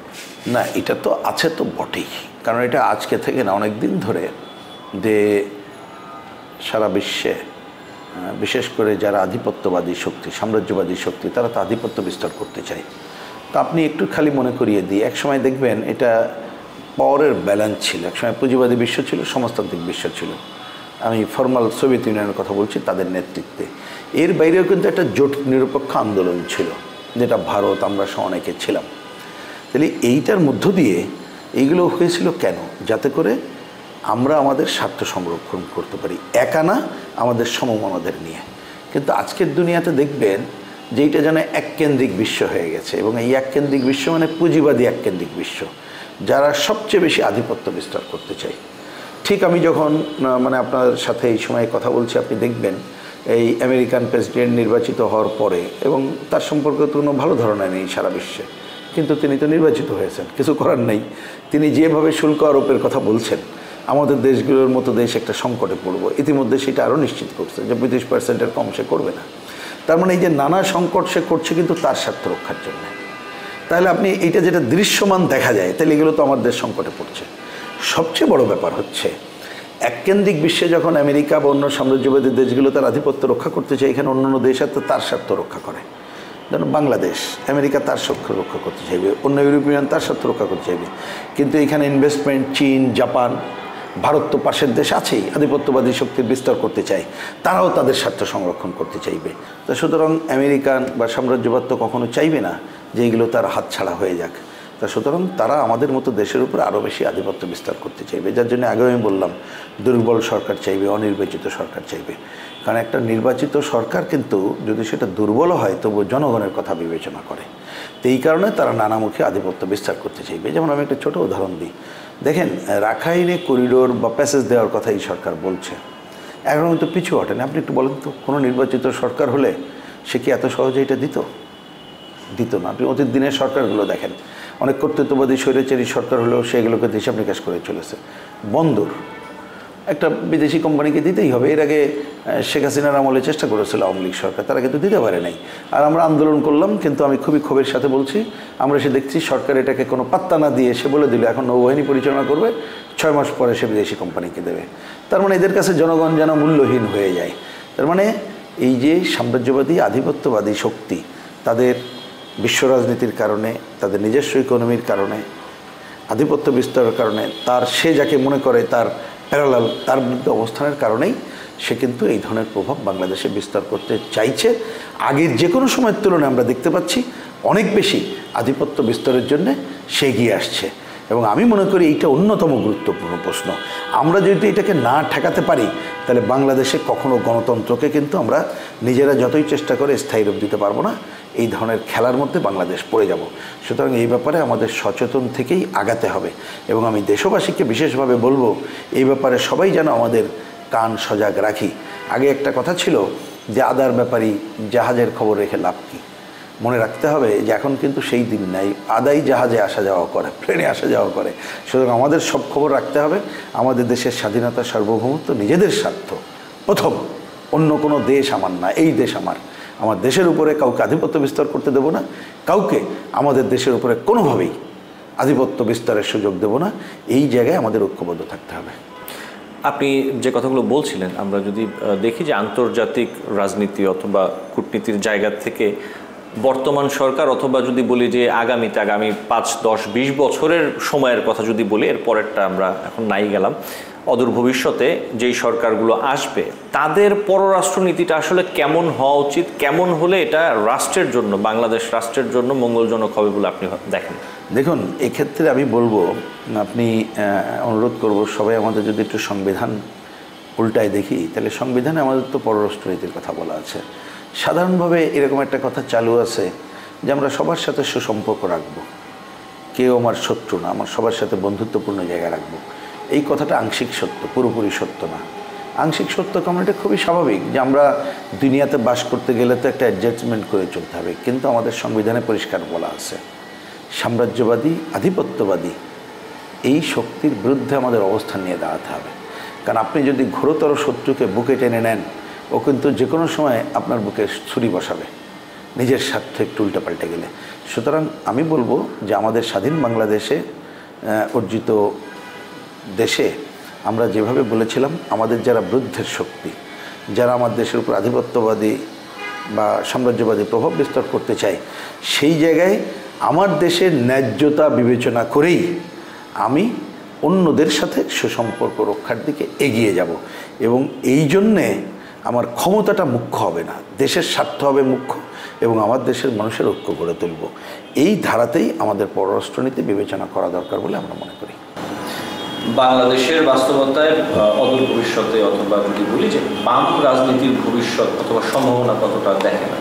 না, এটা তো আছে তো বটেই, কারণ এটা আজকে থেকে না, অনেক দিন ধরে যে সারা বিশ্বে বিশেষ করে যারা আধিপত্যবাদী শক্তি, সাম্রাজ্যবাদী শক্তি, তারা তো আধিপত্য বিস্তার করতে চায়। তো আপনি একটু খালি মনে করিয়ে দিই, একসময় দেখবেন এটা পাওয়ারের ব্যালেন্স ছিল, একসময় পুঁজিবাদী বিশ্ব ছিল, সমাজতান্ত্রিক বিশ্ব ছিল। আমি ফর্মাল সোভিয়েত ইউনিয়নের কথা বলছি, তাদের নেতৃত্বে। এর বাইরেও কিন্তু একটা জোট নিরপেক্ষ আন্দোলন ছিল, যেটা ভারত, আমরা সহ অনেকে ছিলাম। তাহলে এইটার মধ্য দিয়ে এইগুলো হয়েছিল কেন? যাতে করে আমরা আমাদের স্বার্থ সংরক্ষণ করতে পারি, একা না, আমাদের সমমনাদের নিয়ে। কিন্তু আজকের দুনিয়াতে দেখবেন যে এইটা যেন এককেন্দ্রিক বিশ্ব হয়ে গেছে, এবং এই এককেন্দ্রিক বিশ্ব মানে পুঁজিবাদী এককেন্দ্রিক বিশ্ব, যারা সবচেয়ে বেশি আধিপত্য বিস্তার করতে চায়। ঠিক আমি যখন মানে আপনার সাথে এই সময় কথা বলছি, আপনি দেখবেন এই আমেরিকান প্রেসিডেন্ট নির্বাচিত হওয়ার পরে, এবং তার সম্পর্কে তো কোনো ভালো ধারণা নেই সারা বিশ্বে, কিন্তু তিনি তো নির্বাচিত হয়েছেন, কিছু করার নেই। তিনি যেভাবে শুল্ক আরোপের কথা বলছেন, আমাদের দেশগুলোর মতো দেশ একটা সংকটে পড়ব, ইতিমধ্যে সেটা আরও নিশ্চিত করছে যে 25%-এর কম সে করবে না। তার মানে এই যে নানা সংকট সে করছে কিন্তু তার স্বার্থ রক্ষার জন্য। তাহলে আপনি এইটা যেটা দৃশ্যমান দেখা যায়, তাহলে এগুলো তো আমার দেশ সংকটে পড়ছে। সবচেয়ে বড় ব্যাপার হচ্ছে এককেন্দ্রিক বিশ্বে যখন আমেরিকা বা অন্য সাম্রাজ্যবাদী দেশগুলো তার আধিপত্য রক্ষা করতে চায়, এখানে অন্য দেশ তো তার স্বার্থ রক্ষা করে। যেমন বাংলাদেশ, আমেরিকা তার স্বার্থ রক্ষা করতে চাইবে, অন্য ইউরোপিয়ান তার স্বার্থ রক্ষা করতে চাইবে, কিন্তু এখানে ইনভেস্টমেন্ট চীন, জাপান, ভারত তো পাশের দেশ আছেই, আধিপত্যবাদী শক্তির বিস্তার করতে চায়, তারাও তাদের স্বার্থ সংরক্ষণ করতে চাইবে। তো সুতরাং আমেরিকান বা সাম্রাজ্যবাদ তো কখনো চাইবে না যে এইগুলো তার হাতছাড়া হয়ে যাক। তা সুতরাং তারা আমাদের মতো দেশের উপর আরও বেশি আধিপত্য বিস্তার করতে চাইবে, যার জন্য আগে আমি বললাম দুর্বল সরকার চাইবে, অনির্বাচিত সরকার চাইবে। কারণ একটা নির্বাচিত সরকার কিন্তু যদি সেটা দুর্বল হয় তবু জনগণের কথা বিবেচনা করে। তো এই কারণে তারা নানামুখী আধিপত্য বিস্তার করতে চাইবে। যেমন আমি একটা ছোটো উদাহরণ দিই, দেখেন রাখাইনে করিডোর বা প্যাসেজ দেওয়ার কথা এই সরকার বলছে, এখন কিন্তু পিছু হটেন। আপনি একটু বলেন তো, কোনো নির্বাচিত সরকার হলে সে কি এত সহজে এটা দিত না? আপনি অতীত দিনের সরকারগুলো দেখেন, অনেক কর্তৃত্ববাদী স্বৈরাচারী সরকার হলেও সেগুলোকে হিসাব নিকাশ করে চলেছে। বন্দর একটা বিদেশি কোম্পানিকে দিতেই হবে। এর আগে শেখ হাসিনার আমলে চেষ্টা করেছিল আওয়ামী লীগ সরকার, তারা কিন্তু দিতে পারে নাই। আর আমরা আন্দোলন করলাম, কিন্তু আমি খুবই ক্ষোভের সাথে বলছি, আমরা সে দেখছি সরকার এটাকে কোনো পাত্তা না দিয়ে সে বলে দিল এখন নৌবাহিনী পরিচালনা করবে, 6 মাস পরে সে বিদেশি কোম্পানিকে দেবে। তার মানে এদের কাছে জনগণ যেন মূল্যহীন হয়ে যায়। তার মানে এই যে সাম্রাজ্যবাদী আধিপত্যবাদী শক্তি, তাদের বিশ্ব রাজনীতির কারণে, তাদের নিজস্ব ইকোনমির কারণে, আধিপত্য বিস্তারের কারণে, তার সে যাকে মনে করে তার প্যারালাল, তার বিরুদ্ধে অবস্থানের কারণেই সে কিন্তু এই ধরনের প্রভাব বাংলাদেশে বিস্তার করতে চাইছে। আগের যে কোনো সময়ের তুলনায় আমরা দেখতে পাচ্ছি অনেক বেশি আধিপত্য বিস্তারের জন্য সে এগিয়ে আসছে, এবং আমি মনে করি এইটা অন্যতম গুরুত্বপূর্ণ প্রশ্ন। আমরা যদি এটাকে না ঠেকাতে পারি, তাহলে বাংলাদেশে কখনো গণতন্ত্রকে কিন্তু আমরা নিজেরা যতই চেষ্টা করে স্থায়ী রূপ দিতে পারবো না। এই ধরনের খেলার মধ্যে বাংলাদেশ পড়ে যাব। সুতরাং এই ব্যাপারে আমাদের সচেতন থেকেই আগাতে হবে, এবং আমি দেশবাসীকে বিশেষভাবে বলবো এই ব্যাপারে সবাই যেন আমাদের কান সজাগ রাখি। আগে একটা কথা ছিল যে আদার ব্যাপারী জাহাজের খবর রেখে লাভ কী। মনে রাখতে হবে যে এখন কিন্তু সেই দিন নাই, আদাই জাহাজে আসা যাওয়া করে, প্লেনে আসা যাওয়া করে। সুতরাং আমাদের সব খবর রাখতে হবে। আমাদের দেশের স্বাধীনতা, সার্বভৌমত্ব, নিজেদের স্বার্থ প্রথম, অন্য কোনো দেশ আমার না, এই দেশ আমার। আমার দেশের উপরে কাউকে আধিপত্য বিস্তার করতে দেব না, কাউকে আমাদের দেশের উপরে কোনোভাবেই আধিপত্য বিস্তারের সুযোগ দেব না। এই জায়গায় আমাদের ঐক্যবদ্ধ থাকতে হবে। আপনি যে কথাগুলো বলছিলেন, আমরা যদি দেখি যে আন্তর্জাতিক রাজনীতি অথবা কূটনীতির জায়গা থেকে বর্তমান সরকার অথবা যদি বলি যে আগামী 5, 10, 20 বছরের সময়ের কথা যদি বলি, এর পরেরটা আমরা এখন নাই গেলাম, অদূর ভবিষ্যতে যেই সরকারগুলো আসবে তাদের পররাষ্ট্রনীতিটা আসলে কেমন হওয়া উচিত, কেমন হলে এটা রাষ্ট্রের জন্য, বাংলাদেশ রাষ্ট্রের জন্য মঙ্গলজনক হবে বলে আপনি দেখেন? দেখুন, এক্ষেত্রে আমি বলবো, আপনি অনুরোধ করব সবাই আমাদের যদি একটু সংবিধান উল্টায় দেখি, তাহলে সংবিধানে আমাদের তো পররাষ্ট্রনীতির কথা বলা আছে। সাধারণভাবে এরকম একটা কথা চালু আছে যে আমরা সবার সাথে সুসম্পর্ক রাখবো, কেউ আমার শত্রু না, আমার সবার সাথে বন্ধুত্বপূর্ণ জায়গায় রাখবো। এই কথাটা আংশিক সত্য, পুরোপুরি সত্য না। আংশিক সত্য কারণ এটা খুবই স্বাভাবিক যে আমরা দুনিয়াতে বাস করতে গেলে তো একটা অ্যাডজাস্টমেন্ট করে চলতে হবে, কিন্তু আমাদের সংবিধানে পরিষ্কার বলা আছে সাম্রাজ্যবাদী, আধিপত্যবাদী এই শক্তির বিরুদ্ধে আমাদের অবস্থান নিয়ে দাঁড়াতে হবে। কারণ আপনি যদি ঘোরতর শত্রুকে বুকে টেনে নেন, ও কিন্তু যে কোনো সময় আপনার বুকে ছুরি বসাবে নিজের স্বার্থ একটু উল্টাপাল্টে গেলে। সুতরাং আমি বলবো যে আমাদের স্বাধীন বাংলাদেশে অর্জিত দেশে আমরা যেভাবে বলেছিলাম, আমাদের যারা বিরুদ্ধের শক্তি, যারা আমার দেশের উপর আধিপত্যবাদী বা সাম্রাজ্যবাদী প্রভাব বিস্তার করতে চায়, সেই জায়গায় আমার দেশের ন্যায্যতা বিবেচনা করেই আমি অন্যদের সাথে সুসম্পর্ক রক্ষার দিকে এগিয়ে যাব। এবং এই জন্যে আমার ক্ষমতাটা মুখ্য হবে না, দেশের স্বার্থ হবে মুখ্য, এবং আমার দেশের মানুষের ঐক্য গড়ে তুলব। এই ধারাতেই আমাদের পররাষ্ট্রনীতি বিবেচনা করা দরকার বলে আমরা মনে করি। বাংলাদেশের বাস্তবতায় অদূর ভবিষ্যতে অথবা যদি বলি যে বাম রাজনীতির ভবিষ্যৎ অথবা সম্ভাবনা কতটা দেখেন?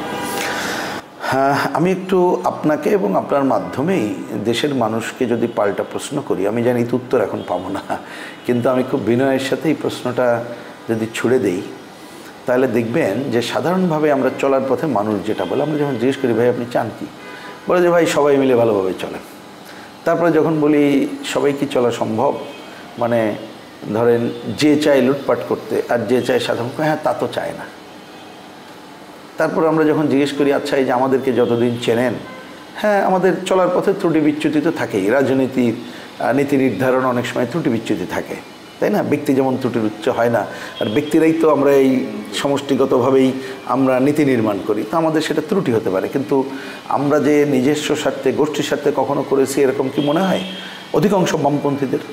হ্যাঁ, আমি একটু আপনাকে এবং আপনার মাধ্যমেই দেশের মানুষকে যদি পাল্টা প্রশ্ন করি, আমি জানি উত্তর এখন পাবো না, কিন্তু আমি খুব বিনয়ের সাথে এই প্রশ্নটা যদি ছুড়ে দেই, তাহলে দেখবেন যে সাধারণভাবে আমরা চলার পথে মানুষ যেটা বলে, আমরা যখন জিজ্ঞেস করি ভাই আপনি চান কি, বলে যে ভাই সবাই মিলে ভালোভাবে চলে। তারপরে যখন বলি সবাই কি চলা সম্ভব, মানে ধরেন যে চায় লুটপাট করতে আর যে চায় সাধারণ, হ্যাঁ তা তো চায় না। তারপর আমরা যখন জিজ্ঞেস করি আচ্ছা এই যে আমাদেরকে যতদিন চেনেন, হ্যাঁ আমাদের চলার পথে ত্রুটি বিচ্যুতি তো থাকেই, রাজনীতির নীতি নির্ধারণ অনেক সময় ত্রুটি বিচ্যুতি থাকে, তাই না? ব্যক্তি যেমন ত্রুটির উচ্চ হয় না, আর ব্যক্তিরাই তো আমরা এই সমষ্টিগতভাবেই আমরা নীতি নির্মাণ করি, তো আমাদের সেটা ত্রুটি হতে পারে। কিন্তু আমরা যে নিজস্ব স্বার্থে, গোষ্ঠীর স্বার্থে কখনো করেছি এরকম কি মনে হয় অধিকাংশ বামপন্থীদের?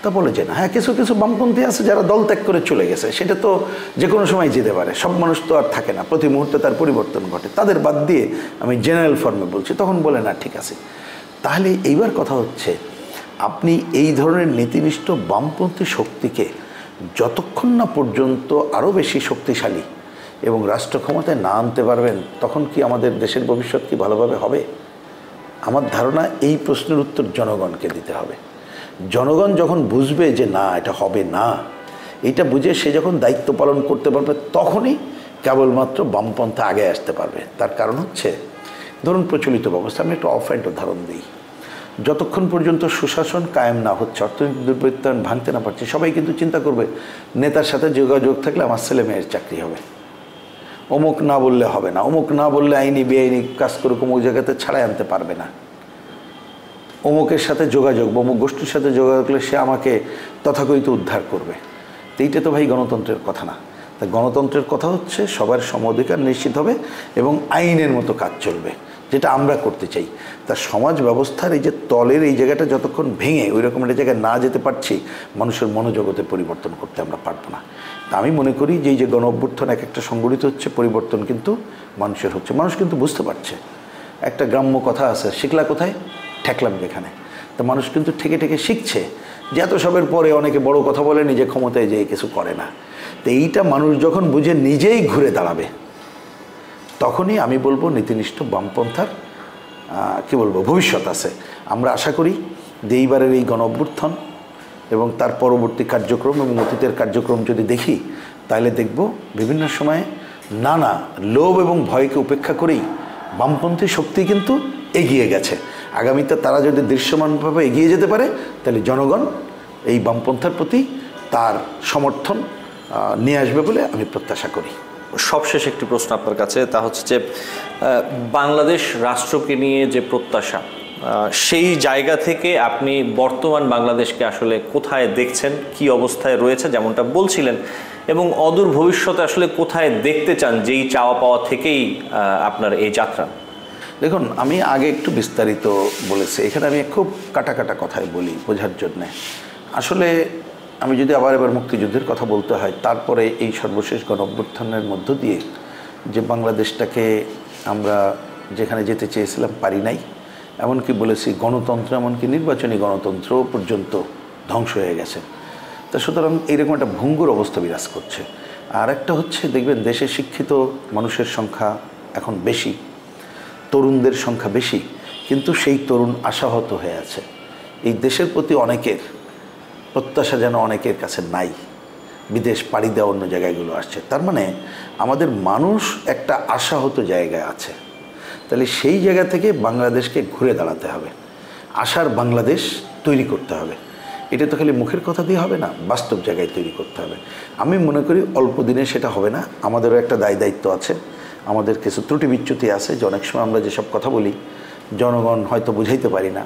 তা বলে যে না, হ্যাঁ কিছু কিছু বামপন্থী আছে যারা দল ত্যাগ করে চলে গেছে, সেটা তো যে কোনো সময় যেতে পারে, সব মানুষ তো আর থাকে না, প্রতি মুহূর্তে তার পরিবর্তন ঘটে, তাদের বাদ দিয়ে আমি জেনারেল ফর্মে বলছি। তখন বলে না ঠিক আছে। তাহলে এইবার কথা হচ্ছে, আপনি এই ধরনের নীতিনিষ্ঠ বামপন্থী শক্তিকে যতক্ষণ না পর্যন্ত আরও বেশি শক্তিশালী এবং রাষ্ট্র ক্ষমতায় না আনতে পারবেন, তখন কি আমাদের দেশের ভবিষ্যৎ কি ভালোভাবে হবে? আমার ধারণা এই প্রশ্নের উত্তর জনগণকে দিতে হবে। জনগণ যখন বুঝবে যে না এটা হবে না, এটা বুঝে সে যখন দায়িত্ব পালন করতে পারবে, তখনই কেবলমাত্র বামপন্থা আগে আসতে পারবে। তার কারণ হচ্ছে, ধরুন প্রচলিত ব্যবস্থা, আমি একটা অফ অ্যান্ড উদাহরণ দিই, যতক্ষণ পর্যন্ত সুশাসন কায়েম না হচ্ছে, অর্থনৈতিক দুর্বৃত্তায়ন ভাঙতে না পারছে, সবাই কিন্তু চিন্তা করবে নেতার সাথে যোগাযোগ থাকলে আমার ছেলে মেয়ের চাকরি হবে, অমুক না বললে হবে না, অমুক না বললে আইনি বেআইনি কাজ করে অমুক জায়গাতে ছাড়াই আনতে পারবে না, অমুকের সাথে যোগাযোগ, অমুক গোষ্ঠীর সাথে যোগাযোগ করলে সে আমাকে তথাকথিত উদ্ধার করবে। তো এইটা তো ভাই গণতন্ত্রের কথা না। তা গণতন্ত্রের কথা হচ্ছে সবার সম অধিকার নিশ্চিত হবে এবং আইনের মতো কাজ চলবে, যেটা আমরা করতে চাই। তা সমাজ ব্যবস্থার এই যে তলের এই জায়গাটা যতক্ষণ ভেঙে ওই রকম একটা জায়গায় না যেতে পারছি, মানুষের মনোজগতে পরিবর্তন করতে আমরা পারবো না। তা আমি মনে করি যে এই যে গণ অভ্যুত্থান এক একটা সংগঠিত হচ্ছে, পরিবর্তন কিন্তু মানুষের হচ্ছে, মানুষ কিন্তু বুঝতে পারছে। একটা গ্রাম্য কথা আছে, শিখলা কোথায়, ঠেকলাম যেখানে। তো মানুষ কিন্তু ঠেকে ঠেকে শিখছে যে এত সবের পরে অনেকে বড় কথা বলে নিজে ক্ষমতায় যেয়ে কিছু করে না। তো এইটা মানুষ যখন বুঝে নিজেই ঘুরে দাঁড়াবে, তখনই আমি বলবো নীতিনিষ্ঠ বামপন্থার কি বলবো ভবিষ্যৎ আছে। আমরা আশা করি যে এইবারের এই গণ অভ্যুত্থান এবং তার পরবর্তী কার্যক্রম এবং অতীতের কার্যক্রম যদি দেখি, তাহলে দেখব বিভিন্ন সময়ে নানা লোভ এবং ভয়কে উপেক্ষা করেই বামপন্থী শক্তি কিন্তু এগিয়ে গেছে। আগামীতে তারা যদি দৃশ্যমানভাবে এগিয়ে যেতে পারে, তাহলে জনগণ এই বামপন্থার প্রতি তার সমর্থন নিয়ে আসবে বলে আমি প্রত্যাশা করি। সবশেষ একটি প্রশ্ন আপনার কাছে, তা হচ্ছে যে বাংলাদেশ রাষ্ট্রকে নিয়ে যে প্রত্যাশা, সেই জায়গা থেকে আপনি বর্তমান বাংলাদেশকে আসলে কোথায় দেখছেন, কি অবস্থায় রয়েছে যেমনটা বলছিলেন, এবং অদূর ভবিষ্যতে আসলে কোথায় দেখতে চান, যেই চাওয়া পাওয়া থেকেই আপনার এই যাত্রা? দেখুন, আমি আগে একটু বিস্তারিত বলেছি, এখানে আমি খুব কাটা কাটা কথায় বলি বোঝার জন্যে। আসলে আমি যদি আবার এবার মুক্তিযুদ্ধের কথা বলতে হয়, তারপরে এই সর্বশেষ গণঅভ্যুত্থানের মধ্য দিয়ে যে বাংলাদেশটাকে আমরা যেখানে যেতে চেয়েছিলাম পারি নাই, এমনকি বলেছি গণতন্ত্র, এমনকি নির্বাচনী গণতন্ত্র পর্যন্ত ধ্বংস হয়ে গেছে। তা সুতরাং এইরকম একটা ভঙ্গুর অবস্থা বিরাজ করছে। আর একটা হচ্ছে, দেখবেন দেশে শিক্ষিত মানুষের সংখ্যা এখন বেশি, তরুণদের সংখ্যা বেশি, কিন্তু সেই তরুণ আশাহত হয়ে আছে। এই দেশের প্রতি অনেকের প্রত্যাশা যেন অনেকের কাছে নাই, বিদেশ পাড়ি দেওয়া অন্য জায়গাগুলো আসছে। তার মানে আমাদের মানুষ একটা আশাহত জায়গায় আছে। তাহলে সেই জায়গা থেকে বাংলাদেশকে ঘুরে দাঁড়াতে হবে, আশার বাংলাদেশ তৈরি করতে হবে। এটা তো খালি মুখের কথা দিয়ে হবে না, বাস্তব জায়গায় তৈরি করতে হবে। আমি মনে করি অল্প দিনে সেটা হবে না। আমাদেরও একটা দায়িত্ব আছে, আমাদের কিছু ত্রুটি বিচ্যুতি আছে, যে অনেক সময় আমরা যেসব কথা বলি জনগণ হয়তো বুঝাইতে পারি না,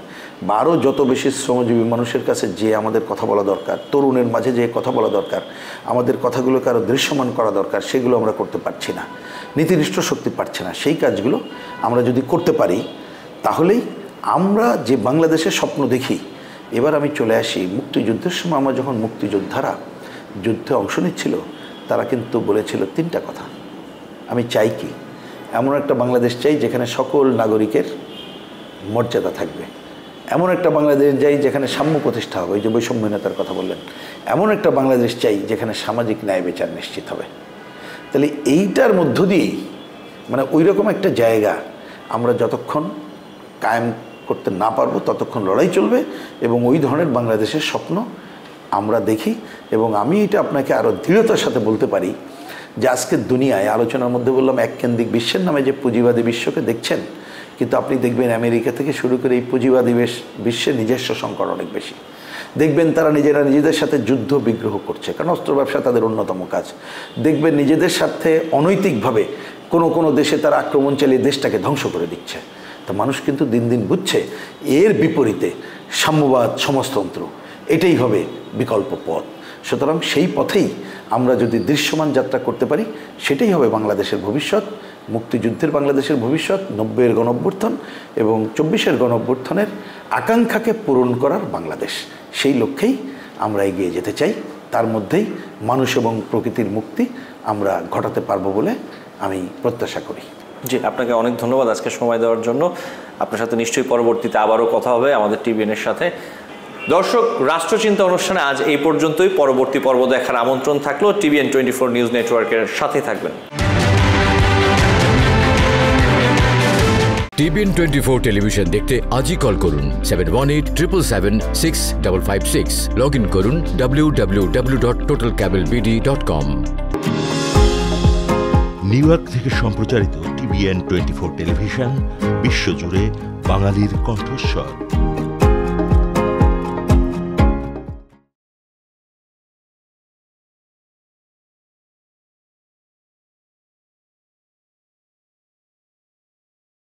বা আরও যত বেশি শ্রমজীবী মানুষের কাছে যে আমাদের কথা বলা দরকার, তরুণের মাঝে যে কথা বলা দরকার, আমাদের কথাগুলোকে আরও দৃশ্যমান করা দরকার, সেগুলো আমরা করতে পারছি না, নীতিনিষ্ঠ শক্তি পারছে না। সেই কাজগুলো আমরা যদি করতে পারি, তাহলেই আমরা যে বাংলাদেশের স্বপ্ন দেখি। এবার আমি চলে আসি মুক্তিযুদ্ধের সময়, আমরা যখন মুক্তিযোদ্ধারা যুদ্ধে অংশ নিচ্ছিল, তারা কিন্তু বলেছিল 3টা কথা। আমি চাই কি, এমন একটা বাংলাদেশ চাই যেখানে সকল নাগরিকের মর্যাদা থাকবে, এমন একটা বাংলাদেশ চাই যেখানে সাম্য প্রতিষ্ঠা হবে, ওই যে বৈষম্যহীনতার কথা বললেন, এমন একটা বাংলাদেশ চাই যেখানে সামাজিক ন্যায় বিচার নিশ্চিত হবে। তাহলে এইটার মধ্য দিয়েই মানে ওই রকম একটা জায়গা আমরা যতক্ষণ কায়েম করতে না পারবো, ততক্ষণ লড়াই চলবে। এবং ওই ধরনের বাংলাদেশের স্বপ্ন আমরা দেখি। এবং আমি এটা আপনাকে আরও দৃঢ়তার সাথে বলতে পারি যে আজকের দুনিয়ায়, আলোচনার মধ্যে বললাম এককেন্দ্রিক বিশ্বের নামে যে পুঁজিবাদী বিশ্বকে দেখছেন, কিন্তু আপনি দেখবেন আমেরিকা থেকে শুরু করে এই পুঁজিবাদী বিশ্বের নিজস্ব সংকট অনেক বেশি। দেখবেন তারা নিজেরা নিজেদের সাথে যুদ্ধ বিগ্রহ করছে, কারণ অস্ত্র ব্যবসা তাদের অন্যতম কাজ। দেখবেন নিজেদের সাথে অনৈতিকভাবে কোনো দেশে তারা আক্রমণ চালিয়ে দেশটাকে ধ্বংস করে দিচ্ছে। তো মানুষ কিন্তু দিন দিন বুঝছে এর বিপরীতে সাম্যবাদ, সমাজতন্ত্র এটাই হবে বিকল্প পথ। সুতরাং সেই পথেই আমরা যদি দৃশ্যমান যাত্রা করতে পারি, সেটাই হবে বাংলাদেশের ভবিষ্যৎ, মুক্তিযুদ্ধের বাংলাদেশের ভবিষ্যৎ, 90-এর গণঅভ্যুত্থান এবং 24-এর গণঅভ্যুত্থানের আকাঙ্ক্ষাকে পূরণ করার বাংলাদেশ। সেই লক্ষ্যেই আমরা এগিয়ে যেতে চাই। তার মধ্যেই মানুষ এবং প্রকৃতির মুক্তি আমরা ঘটাতে পারবো বলে আমি প্রত্যাশা করি। জি, আপনাকে অনেক ধন্যবাদ আজকে সময় দেওয়ার জন্য। আপনার সাথে নিশ্চয়ই পরবর্তীতে আবারও কথা হবে আমাদের টিভিএনের সাথে। দর্শক, রাষ্ট্রচিন্তা অনুষ্ঠানে আজ এই পর্যন্তই। পরবর্তী পর্ব দেখার আমন্ত্রণ থাকলো। টিভিএন 24 নিউজ নেটওয়ার্কের সাথে থাকবেন। টিভিএন 24 টেলিভিশন দেখতে আজই কল করুন 7187776556। লগ ইন করুন www.totalcablebd.com। নিউ ইয়র্ক থেকে সম্প্রচারিত টিভিএন 24 টেলিভিশন বিশ্বজুড়ে বাঙালির কণ্ঠস্বর।